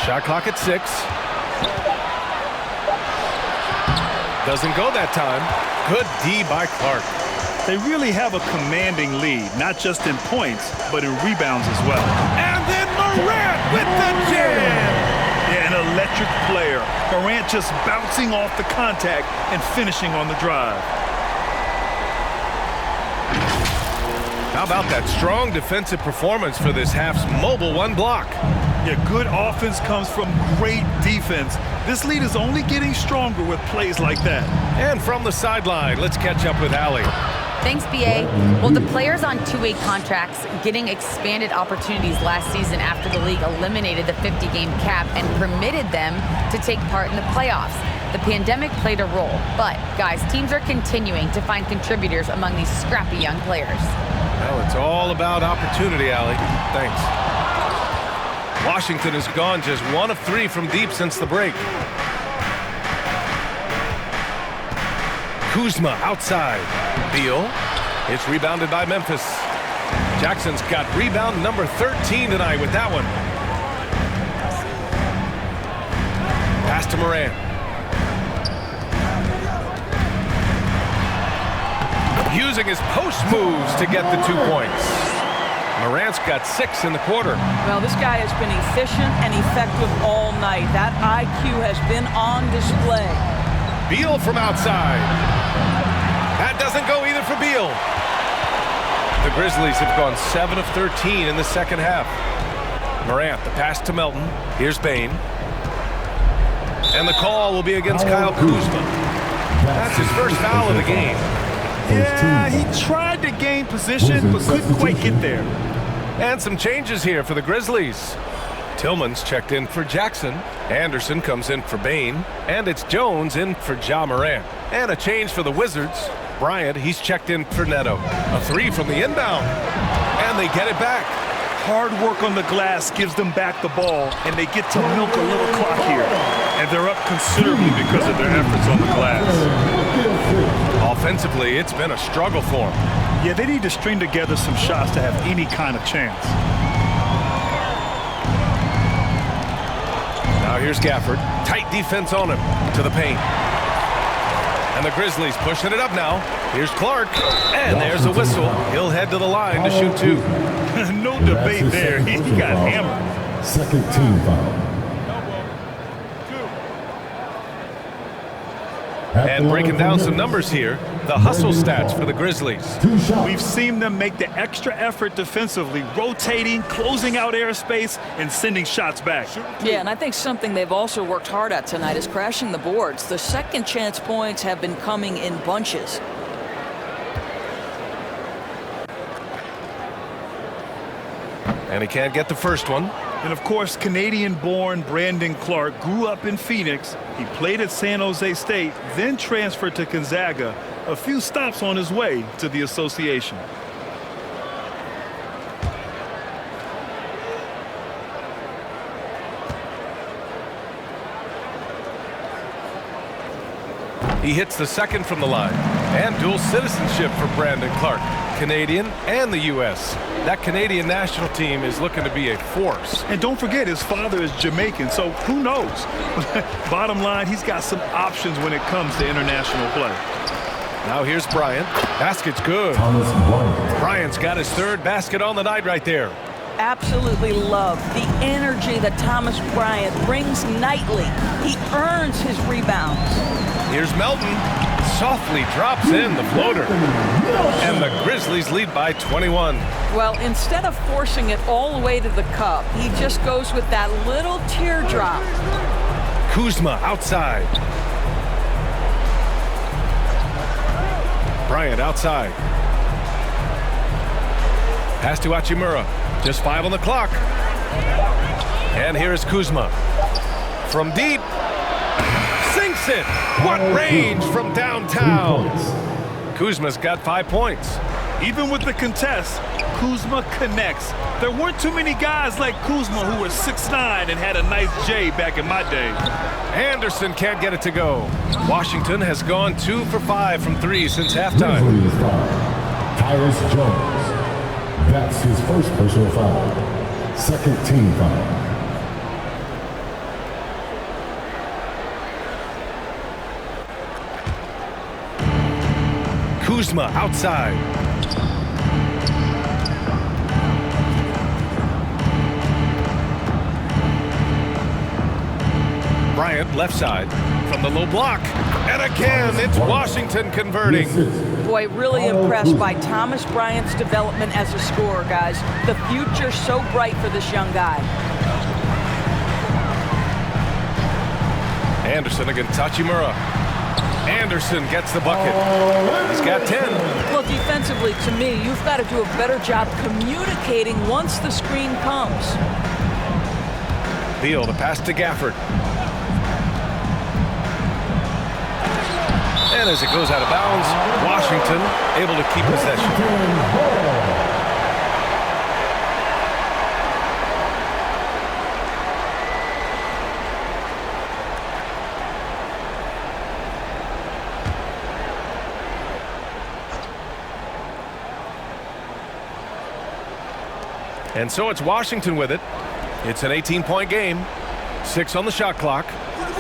Shot clock at 6. Doesn't go that time. Good D by Clark. They really have a commanding lead, not just in points, but in rebounds as well. And then Morant with the jam! Yeah, an electric player. Morant just bouncing off the contact and finishing on the drive. How about that strong defensive performance for this half's mobile one block? Yeah, good offense comes from great defense. This lead is only getting stronger with plays like that. And from the sideline, let's catch up with Allie. Thanks, BA. Well, the players on two-way contracts getting expanded opportunities last season after the league eliminated the 50-game cap and permitted them to take part in the playoffs. The pandemic played a role, but, guys, teams are continuing to find contributors among these scrappy young players. Well, it's all about opportunity, Allie. Thanks. Washington has gone just 1 of 3 from deep since the break. Kuzma outside. Beal. It's rebounded by Memphis. Jackson's got rebound number 13 tonight with that one. Pass to Morant. Using his post moves to get the 2 points. Morant's got 6 in the quarter. Well, this guy has been efficient and effective all night. That IQ has been on display. Beal from outside. That doesn't go either for Beal. The Grizzlies have gone 7 of 13 in the second half. Morant, the pass to Melton. Here's Bane. And the call will be against Kyle Kuzma. That's his first foul of the game. Yeah, he tried to gain position, but couldn't quite get there. And some changes here for the Grizzlies. Tillman's checked in for Jackson. Anderson comes in for Bane. And it's Jones in for Ja Morant. And a change for the Wizards. Bryant, he's checked in for Neto. A 3 from the inbound. And they get it back. Hard work on the glass gives them back the ball, and they get to milk a little clock here. And they're up considerably because of their efforts on the glass. Offensively, it's been a struggle for them. Yeah, they need to string together some shots to have any kind of chance. Now here's Gafford. Tight defense on him. To the paint. And the Grizzlies pushing it up now. Here's Clark. And there's a whistle. He'll head to the line to shoot 2. No debate there. He got hammered. Second team foul. And breaking down some numbers here, the hustle stats for the Grizzlies. We've seen them make the extra effort defensively, rotating, closing out airspace, and sending shots back. Yeah, and I think something they've also worked hard at tonight is crashing the boards. The second chance points have been coming in bunches. And he can't get the first one. And of course, Canadian-born Brandon Clark grew up in Phoenix. He played at San Jose State, then transferred to Gonzaga. A few stops on his way to the association. He hits the second from the line. And dual citizenship for Brandon Clark. Canadian and the U.S. That Canadian national team is looking to be a force. And don't forget, his father is Jamaican, so who knows? Bottom line, he's got some options when it comes to international play. Now here's Bryant. Basket's good. Bryant's got his 3rd basket on the night right there. Absolutely love the energy that Thomas Bryant brings nightly. He earns his rebounds. Here's Melton. Softly drops in the floater. And the Grizzlies lead by 21. Well, instead of forcing it all the way to the cup, he just goes with that little teardrop. Kuzma outside. Bryant outside. Pass to Hachimura. Just 5 on the clock. And here is Kuzma. From deep. Sinks it. What range from downtown. Kuzma's got 5 points. Even with the contest, Kuzma connects. There weren't too many guys like Kuzma who were 6'9" and had a nice J back in my day. Anderson can't get it to go. Washington has gone 2 for 5 from 3 since halftime. Grizzlies foul. Tyrus Jones. That's his first personal foul. Second team foul. Kuzma outside. Bryant left side from the low block. And again, it's Washington converting. Boy, really impressed by Thomas Bryant's development as a scorer, guys. The future's so bright for this young guy. Anderson against Hachimura. Anderson gets the bucket. He's got 10. Well, defensively, to me, you've got to do a better job communicating once the screen comes. Beal to pass to Gafford. And as it goes out of bounds, Washington able to keep possession. And so it's Washington with it. It's an 18-point game. 6 on the shot clock.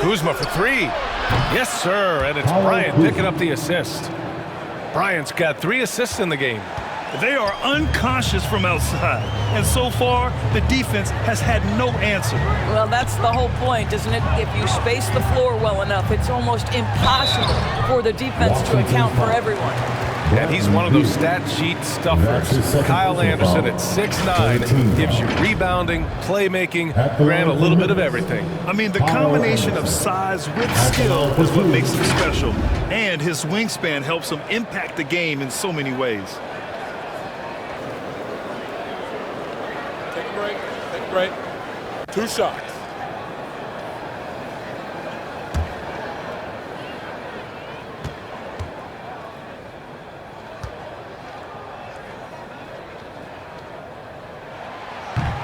Kuzma for 3. Yes, sir. And it's Bryant picking up the assist. Bryant's got 3 assists in the game. They are unconscious from outside. And so far, the defense has had no answer. Well, that's the whole point, isn't it? If you space the floor well enough, it's almost impossible for the defense to account for everyone. And he's one of those stat sheet stuffers. Kyle Anderson at 6'9" gives you rebounding, playmaking, ran a little bit of everything. I mean, the combination of size with skill is what makes him special. And his wingspan helps him impact the game in so many ways. Take a break. Take a break. 2 shots.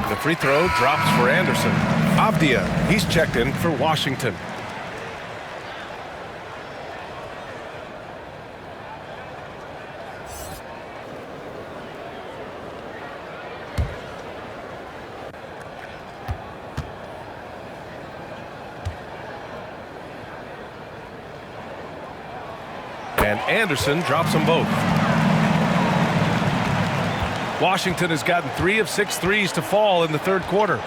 The free throw drops for Anderson. Avdia, he's checked in for Washington. And Anderson drops them both. Washington has gotten 3 of 6 threes to fall in the third quarter.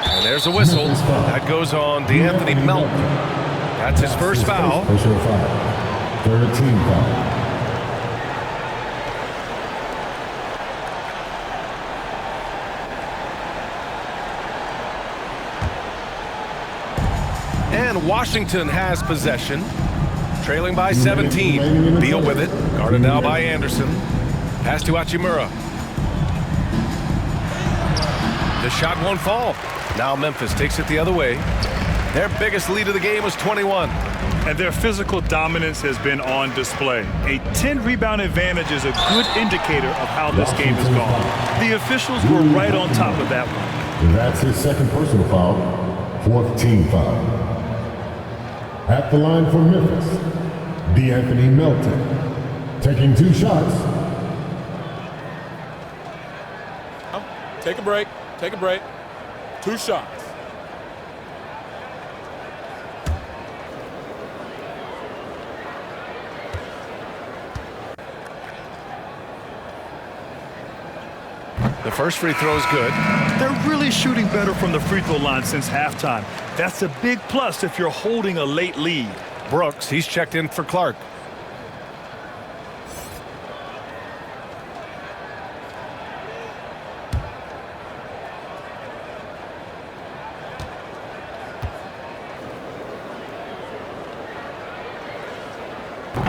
And there's a whistle. That goes on DeAnthony Melton. That's his first foul. Personal foul. Third team foul. And Washington has possession. Trailing by 17. Beal with it. Guarded now by Anderson. Pass to Hachimura. The shot won't fall. Now Memphis takes it the other way. Their biggest lead of the game was 21. And their physical dominance has been on display. A 10-rebound advantage is a good indicator of how this game has gone. The officials were right on top of that one. That's his second personal foul. Fourth team foul. At the line for Memphis, DeAnthony Melton, taking 2 shots. Take a break. Take a break. 2 shots. The first free throw is good. They're really shooting better from the free throw line since halftime. That's a big plus if you're holding a late lead. Brooks, he's checked in for Clark.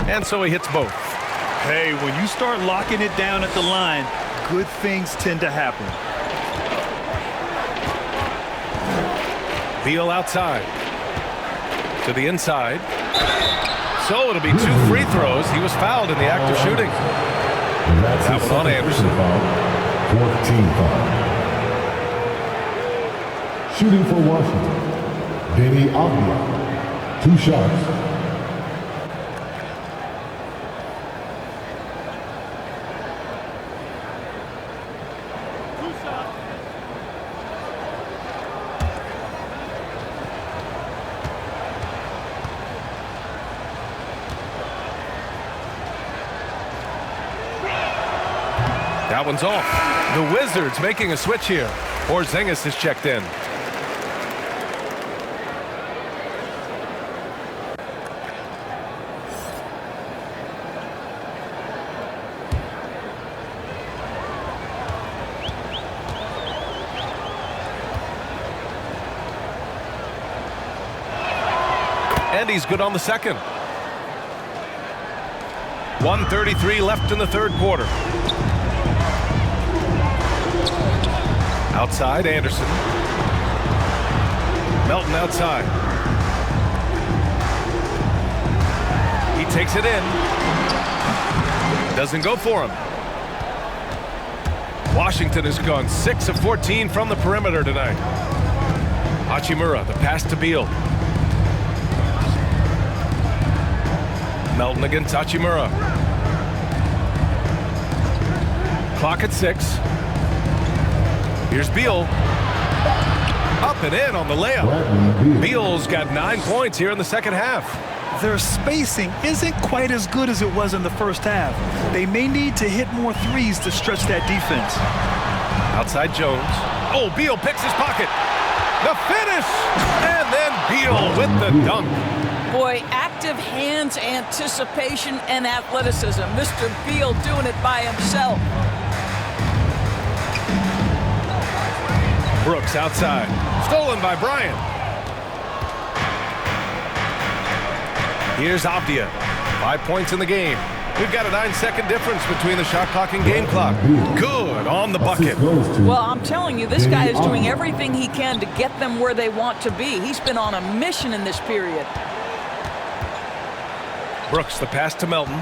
And so he hits both. Hey, when you start locking it down at the line, good things tend to happen. Beal outside. To the inside. So it'll be 2 free throws. He was fouled in the act of shooting. That one on Anderson. 14 foul. Shooting for Washington, Denny Avdia. 2 shots. That one's off. The Wizards making a switch here. Porzingis is checked in. And he's good on the second. 1:33 left in the third quarter. Outside, Anderson. Melton outside. He takes it in. Doesn't go for him. Washington has gone 6 of 14 from the perimeter tonight. Hachimura, the pass to Beal. Melton against Hachimura. Clock at 6. Here's Beal. Up and in on the layup. Beal's got 9 points here in the second half. Their spacing isn't quite as good as it was in the first half. They may need to hit more threes to stretch that defense. Outside Jones. Oh, Beal picks his pocket. The finish! And then Beal with the dunk. Boy, active hands, anticipation, and athleticism. Mr. Beal doing it by himself. Brooks outside. Stolen by Bryant. Here's Avdia. 5 points in the game. We've got a 9-second difference between the shot clock and game clock. Good on the bucket. Well, I'm telling you, this guy is doing everything he can to get them where they want to be. He's been on a mission in this period. Brooks, the pass to Melton.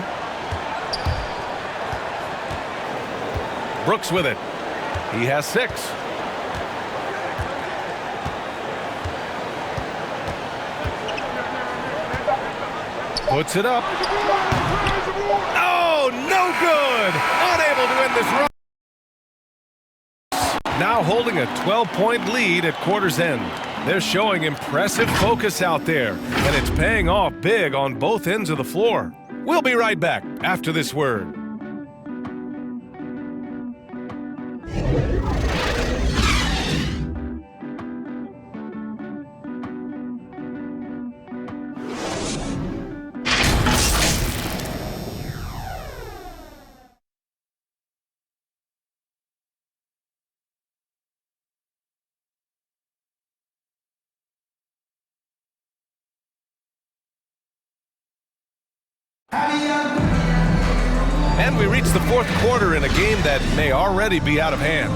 Brooks with it. He has 6. Puts it up. Oh, no good! Unable to win this run. Now holding a 12-point lead at quarter's end. They're showing impressive focus out there, and it's paying off big on both ends of the floor. We'll be right back after this word. And we reach the fourth quarter in a game that may already be out of hand.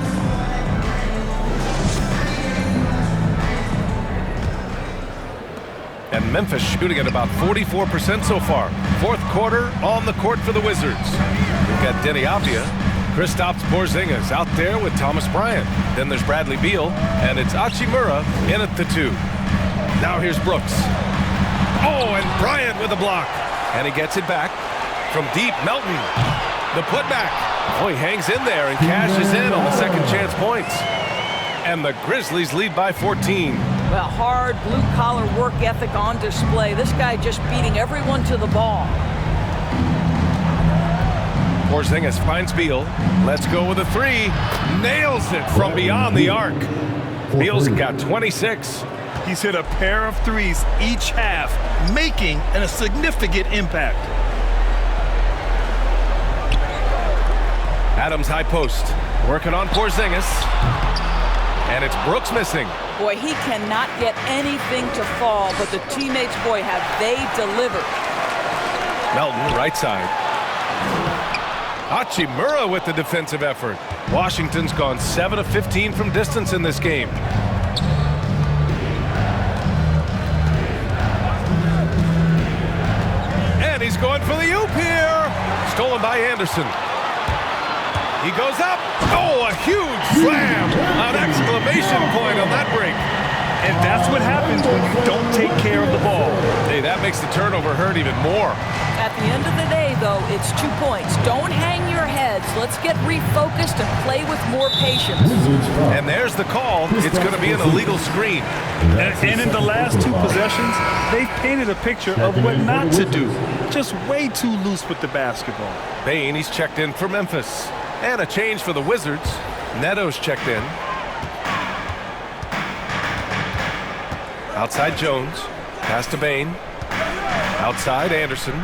And Memphis shooting at about 44% so far. Fourth quarter on the court for the Wizards. We've got Denny Avdia, Kristaps Porzingis out there with Thomas Bryant. Then there's Bradley Beal, and it's Hachimura in at the 2. Now here's Brooks. Oh, and Bryant with a block. And he gets it back from deep. Melton, the putback. Oh, he hangs in there and cashes in on the second chance points. And the Grizzlies lead by 14. Well, hard blue-collar work ethic on display. This guy just beating everyone to the ball. Porzingis finds Beal. Let's go with a 3. Nails it from beyond the arc. Beal's got 26. He's hit a pair of threes each half, making a significant impact. Adams high post, working on Porzingis. And it's Brooks missing. Boy, he cannot get anything to fall, but the teammates, boy, have they delivered. Melton, right side. Hachimura with the defensive effort. Washington's gone 7 of 15 from distance in this game. Stolen by Anderson. He goes up. Oh, a huge slam. An exclamation point on that break. And that's what happens when you don't take care of the ball. Hey, that makes the turnover hurt even more. At the end of the day, though, it's 2 points. Don't hang your heads. Let's get refocused and play with more patience. And there's the call. It's going to be an illegal screen. And in the last 2 possessions, they've painted a picture of what not to do. Just way too loose with the basketball. Bain, he's checked in for Memphis. And a change for the Wizards. Neto's checked in. Outside Jones. Pass to Bain. Outside Anderson.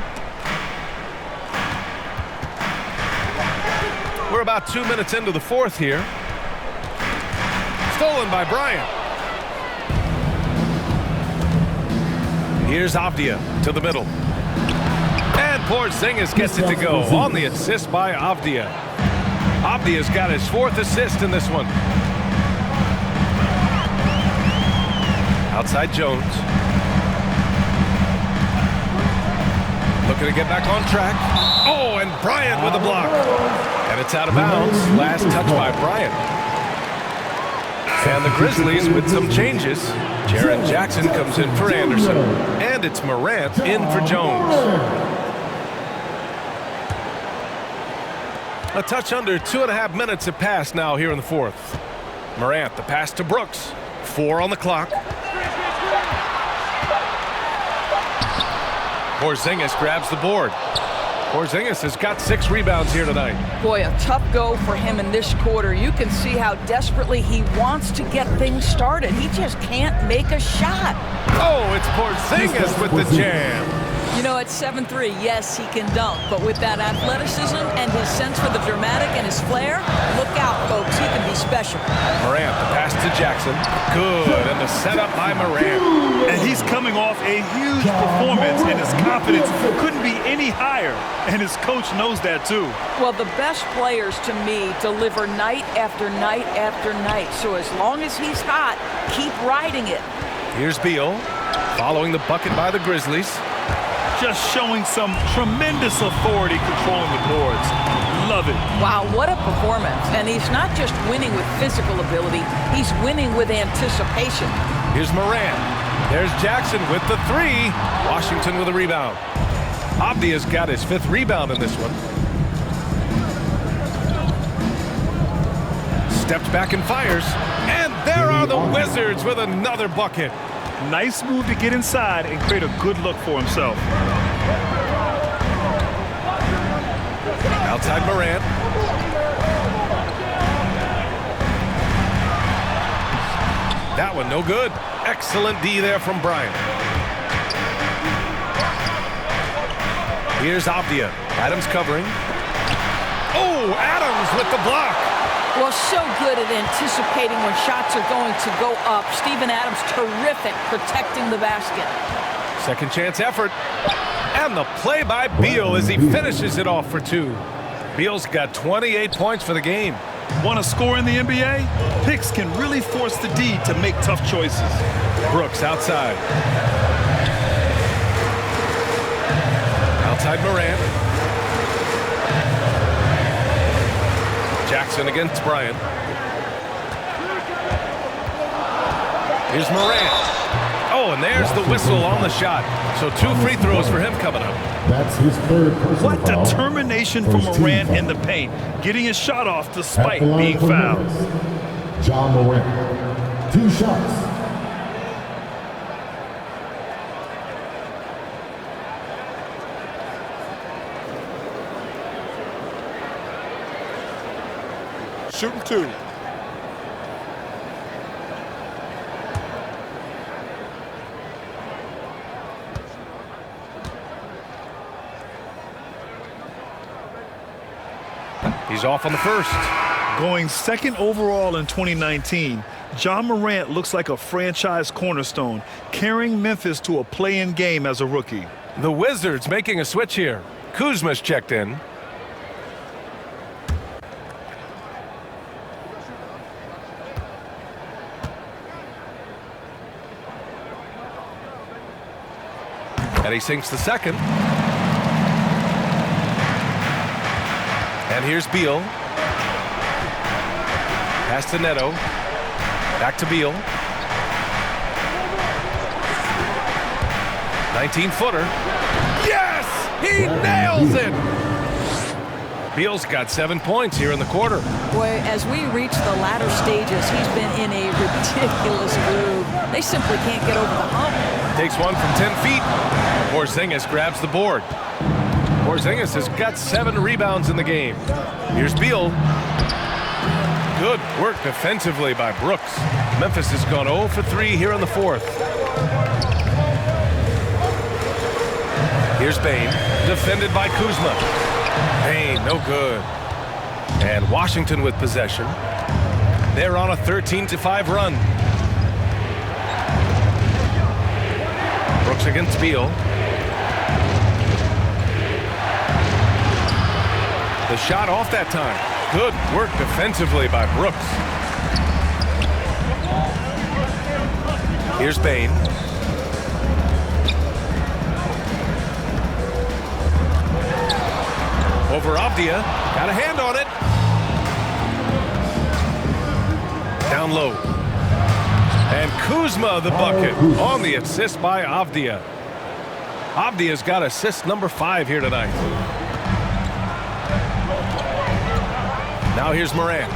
We're about 2 minutes into the fourth here. Stolen by Bryant. Here's Avdia to the middle. And Porzingis gets it to go on the assist by Avdia. Avdia's got his 4th assist in this one. Outside Jones. Looking to get back on track. Oh, and Bryant with the block. And it's out of bounds. Last touch by Bryant. And the Grizzlies with some changes. Jaren Jackson comes in for Anderson. And it's Morant in for Jones. A touch under 2.5 minutes have passed now here in the fourth. Morant, the pass to Brooks. 4 on the clock. Porzingis grabs the board. Porzingis has got 6 rebounds here tonight. Boy, a tough go for him in this quarter. You can see how desperately he wants to get things started. He just can't make a shot. Oh, it's Porzingis with the jam. You know, at 7'3", yes, he can dunk, but with that athleticism and his sense for the dramatic and his flair, look out, folks, he can be special. Morant, the pass to Jackson. Good, and the setup by Morant. And he's coming off a huge performance, and his confidence couldn't be any higher, and his coach knows that too. Well, the best players, to me, deliver night after night after night, so as long as he's hot, keep riding it. Here's Beal, following the bucket by the Grizzlies. Just showing some tremendous authority controlling the boards. Love it. Wow, what a performance. And he's not just winning with physical ability, he's winning with anticipation. Here's Morant. There's Jackson with the 3. Washington with a rebound. Avdia's got his 5th rebound in this one. Steps back and fires. And there are the Wizards with another bucket. Nice move to get inside and create a good look for himself. Outside Morant. That one no good. Excellent D there from Bryant. Here's Avdia. Adams covering. Oh, Adams with the block. Well, so good at anticipating when shots are going to go up. Steven Adams, terrific protecting the basket. Second chance effort. And the play by Beal as he finishes it off for 2. Beal's got 28 points for the game. Want to score in the NBA? Picks can really force the D to make tough choices. Brooks outside. Outside Morant. Jackson against Bryant. Here's Morant. Oh, and there's the whistle on the shot. So 2 free throws for him coming up. That's his 3rd personal What foul. determination from Morant in the paint, getting his shot off despite being fouled. John Morant, 2 shots. Shooting 2. He's off on the first. Going 2nd overall in 2019, John Morant looks like a franchise cornerstone, carrying Memphis to a play-in game as a rookie. The Wizards making a switch here. Kuzma's checked in. And he sinks the second. And here's Beal. Pass to Neto. Back to Beal. 19-footer. Yes! He nails it! Beal's got 7 points here in the quarter. Boy, as we reach the latter stages, he's been in a ridiculous groove. They simply can't get over the hump. Takes one from 10 feet. Porzingis grabs the board. Porzingis has got 7 rebounds in the game. Here's Beal. Good work defensively by Brooks. Memphis has gone 0 for 3 here in the fourth. Here's Bane, defended by Kuzma. Bane, no good. And Washington with possession. They're on a 13-5 run. Brooks against Beal. The shot off that time. Good work defensively by Brooks. Here's Bane. Over Avdia. Got a hand on it. Down low. And Kuzma the bucket on the assist by Avdia. Avdia's got assist number 5 here tonight. Now here's Morant.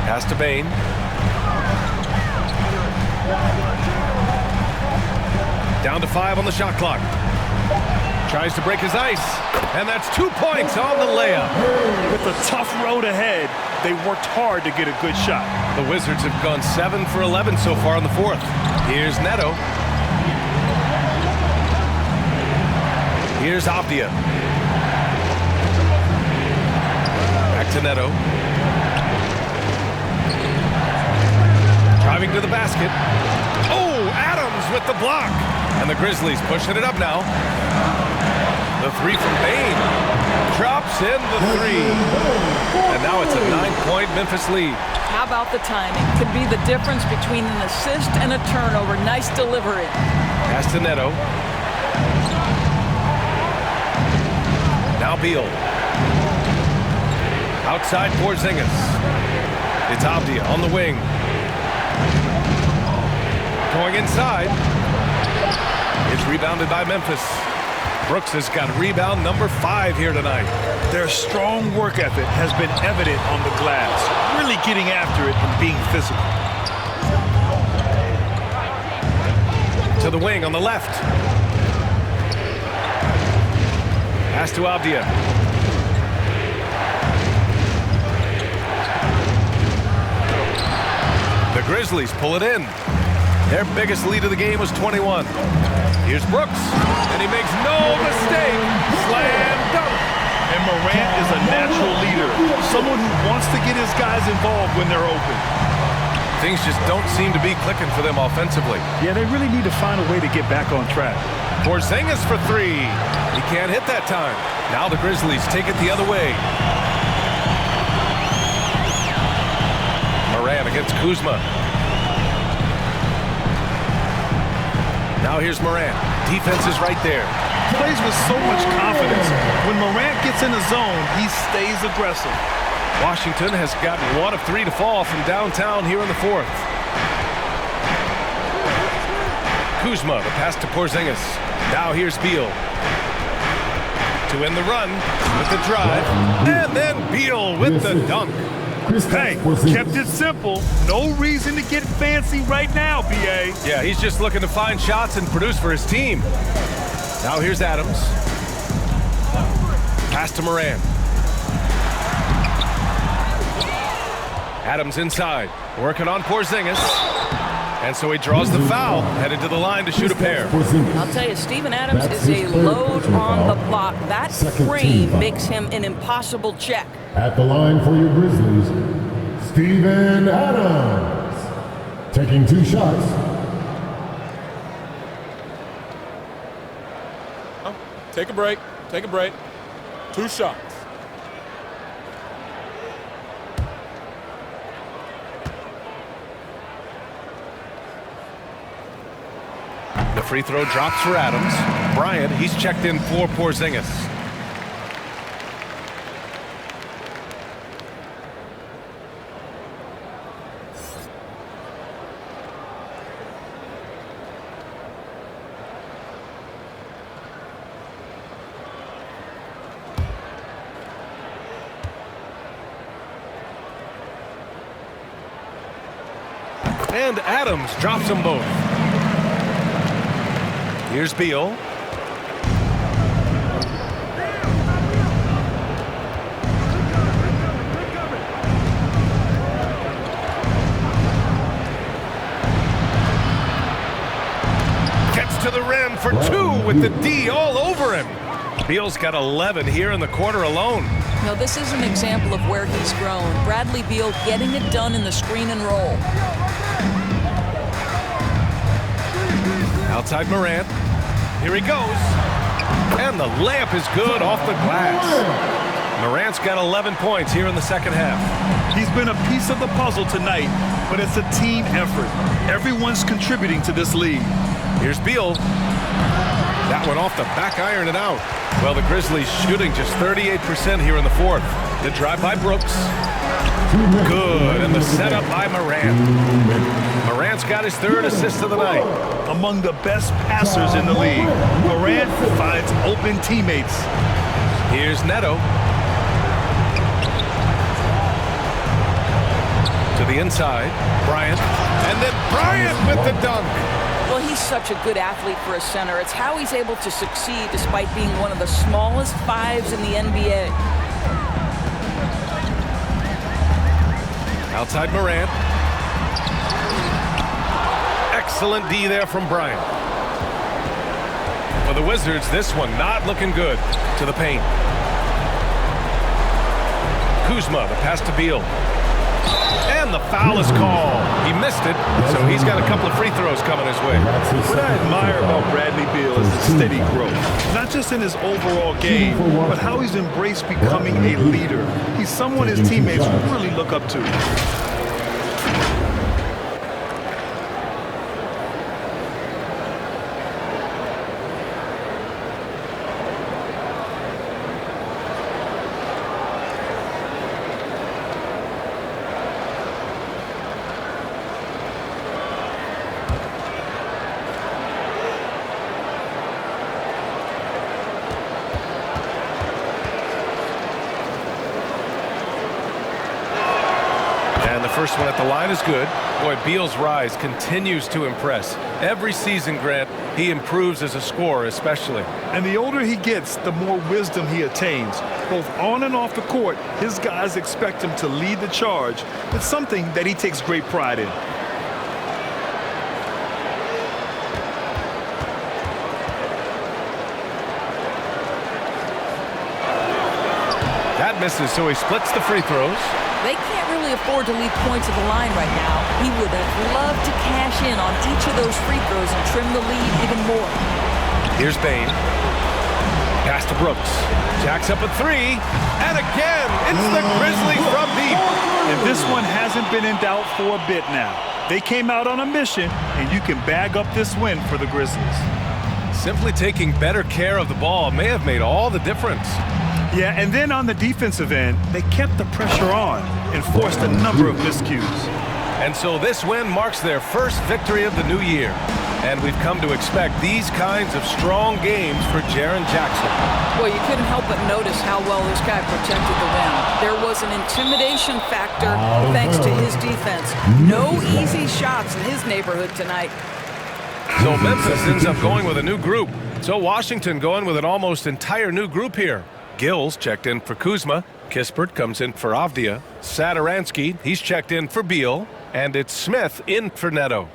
Pass to Bane. Down to 5 on the shot clock. Tries to break his ice. And that's 2 points on the layup. With a tough road ahead, they worked hard to get a good shot. The Wizards have gone 7 for 11 so far in the fourth. Here's Neto. Here's Avdia. Back to Neto. Driving to the basket. Oh, Adams with the block. And the Grizzlies pushing it up now. The 3 from Bane. Drops in the 3. And now it's a 9-point Memphis lead. How about the timing? Could be the difference between an assist and a turnover. Nice delivery. Pass to Neto. Now Beal. Outside Porzingis. It's Avdia on the wing. Going inside. It's rebounded by Memphis. Brooks has got rebound number 5 here tonight. Their strong work ethic has been evident on the glass, really getting after it and being physical. To the wing on the left. Pass to Avdia. The Grizzlies pull it in. Their biggest lead of the game was 21. Here's Brooks, and he makes no mistake. Slam dunk. And Morant is a natural leader, someone who wants to get his guys involved when they're open. Things just don't seem to be clicking for them offensively. Yeah, they really need to find a way to get back on track. Porzingis for 3. He can't hit that time. Now the Grizzlies take it the other way. Morant against Kuzma. Now here's Morant. Defense is right there. Plays with so much confidence. When Morant gets in the zone, he stays aggressive. Washington has got 1 of 3 to fall from downtown here in the fourth. Kuzma, the pass to Porzingis. Now here's Beal. To end the run with the drive. And then Beal with the dunk. Hey, kept it simple. No reason to get fancy right now, B.A. Yeah, he's just looking to find shots and produce for his team. Now here's Adams. Pass to Morant. Adams inside, working on Porzingis. And so he draws the foul, headed to the line to shoot a pair. I'll tell you, Steven Adams is a load on the block. That frame makes him an impossible check. At the line for your Grizzlies, Steven Adams. Taking 2 shots. Take a break. Take a break. 2 shots. The free throw drops for Adams. Bryant, he's checked in for Porzingis. And Adams drops them both. Here's Beal. Gets to the rim for two with the D all over him. Beal's got 11 here in the quarter alone. Now, this is an example of where he's grown. Bradley Beal getting it done in the screen and roll. Outside Morant. Here he goes. And the layup is good off the glass. Morant's got 11 points here in the second half. He's been a piece of the puzzle tonight, but it's a team effort. Everyone's contributing to this lead. Here's Beal. That one off the back iron and out. Well, the Grizzlies shooting just 38% here in the fourth. The drive by Brooks. Good, and the setup by Morant. Morant's got his third assist of the night. Among the best passers in the league, Morant finds open teammates. Here's Neto. To the inside, Bryant. And then Bryant with the dunk. Well, he's such a good athlete for a center. It's how he's able to succeed despite being one of the smallest fives in the NBA. Outside Morant. Excellent D there from Bryant. For the Wizards, this one not looking good. To the paint. Kuzma, the pass to Beal. And the foul is called. He missed it, so he's got a couple of free throws coming his way. What I admire about Bradley Beal is his steady growth. Not just in his overall game, but how he's embraced becoming a leader. He's someone his teammates really look up to. First one at the line is good. Boy, Beal's rise continues to impress. Every season, Grant, he improves as a scorer especially. And the older he gets, the more wisdom he attains. Both on and off the court, his guys expect him to lead the charge. It's something that he takes great pride in. That misses, so he splits the free throws. They can't really afford to leave points at the line right now. He would have loved to cash in on each of those free throws and trim the lead even more. Here's Bane. Pass to Brooks. Jacks up a three. And again, it's the Grizzlies from deep. And this one hasn't been in doubt for a bit now. They came out on a mission, and you can bag up this win for the Grizzlies. Simply taking better care of the ball may have made all the difference. Yeah, and then on the defensive end, they kept the pressure on and forced a number of miscues. And so this win marks their first victory of the new year. And we've come to expect these kinds of strong games for Jaren Jackson. Well, you couldn't help but notice how well this guy protected the win. There was an intimidation factor thanks to his defense. No easy shots in his neighborhood tonight. So Memphis ends up going with a new group. So Washington going with an almost entire new group here. Gills checked in for Kuzma. Kispert comes in for Avdia. Satoransky, he's checked in for Beal. And it's Smith in for Neto.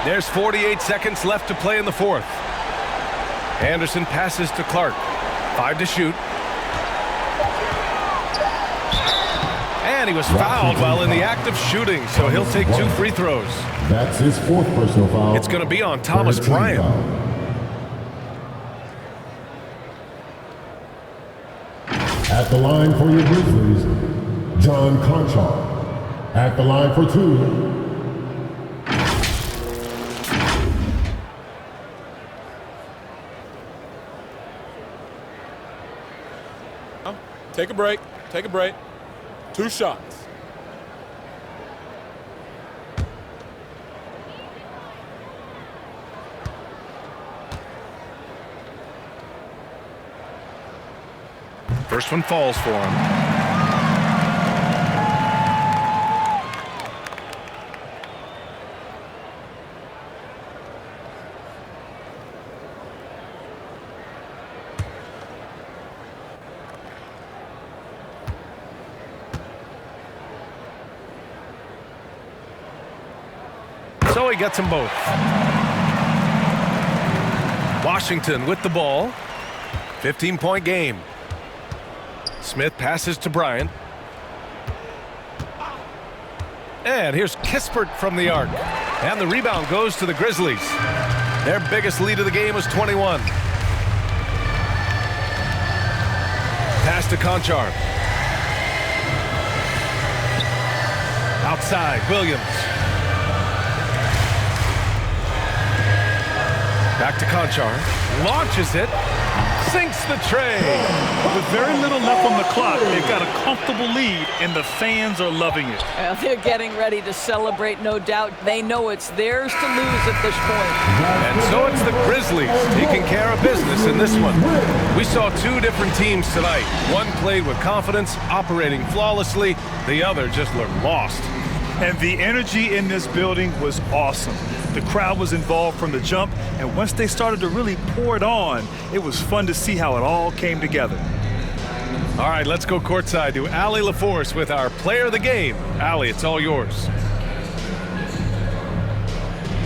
There's 48 seconds left to play in the fourth. Anderson passes to Clark. 5 to shoot. And he was fouled while in the act of shooting, so he'll take 2 free throws. That's his 4th personal foul. It's going to be on Thomas Bryant. At the line for your Grizzlies, John Conchar. At the line for 2, Take a break. Take a break. 2 shots. First one falls for him. So he gets them both. Washington with the ball. 15-point game. Smith passes to Bryant. And here's Kispert from the arc. And the rebound goes to the Grizzlies. Their biggest lead of the game was 21. Pass to Conchar. Outside, Williams. Back to Conchar. Launches it. Sinks the tray. With very little left on the clock, they've got a comfortable lead, and the fans are loving it. Well, they're getting ready to celebrate, no doubt. They know it's theirs to lose at this point. And so it's the Grizzlies taking care of business in this one. We saw 2 different teams tonight. One played with confidence, operating flawlessly. The other just looked lost. And the energy in this building was awesome. The crowd was involved from the jump, and once they started to really pour it on, it was fun to see how it all came together. All right, let's go courtside to Allie LaForce with our player of the game. Allie, it's all yours.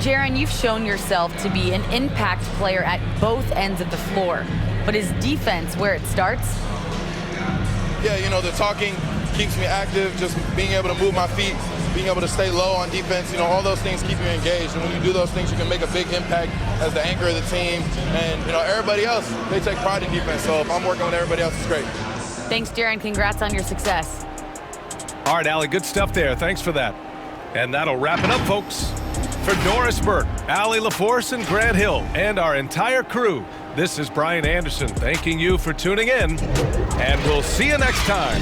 Jaron, you've shown yourself to be an impact player at both ends of the floor, but is defense where it starts? Yeah, you know, the talking keeps me active, just being able to move my feet, being able to stay low on defense, you know, all those things keep you engaged. And when you do those things, you can make a big impact as the anchor of the team. And, you know, everybody else, they take pride in defense. So if I'm working with everybody else, it's great. Thanks, Jaron. Congrats on your success. All right, Allie, good stuff there. Thanks for that. And that'll wrap it up, folks. For Doris Burke, Allie LaForce, and Grant Hill, and our entire crew, this is Brian Anderson thanking you for tuning in, and we'll see you next time.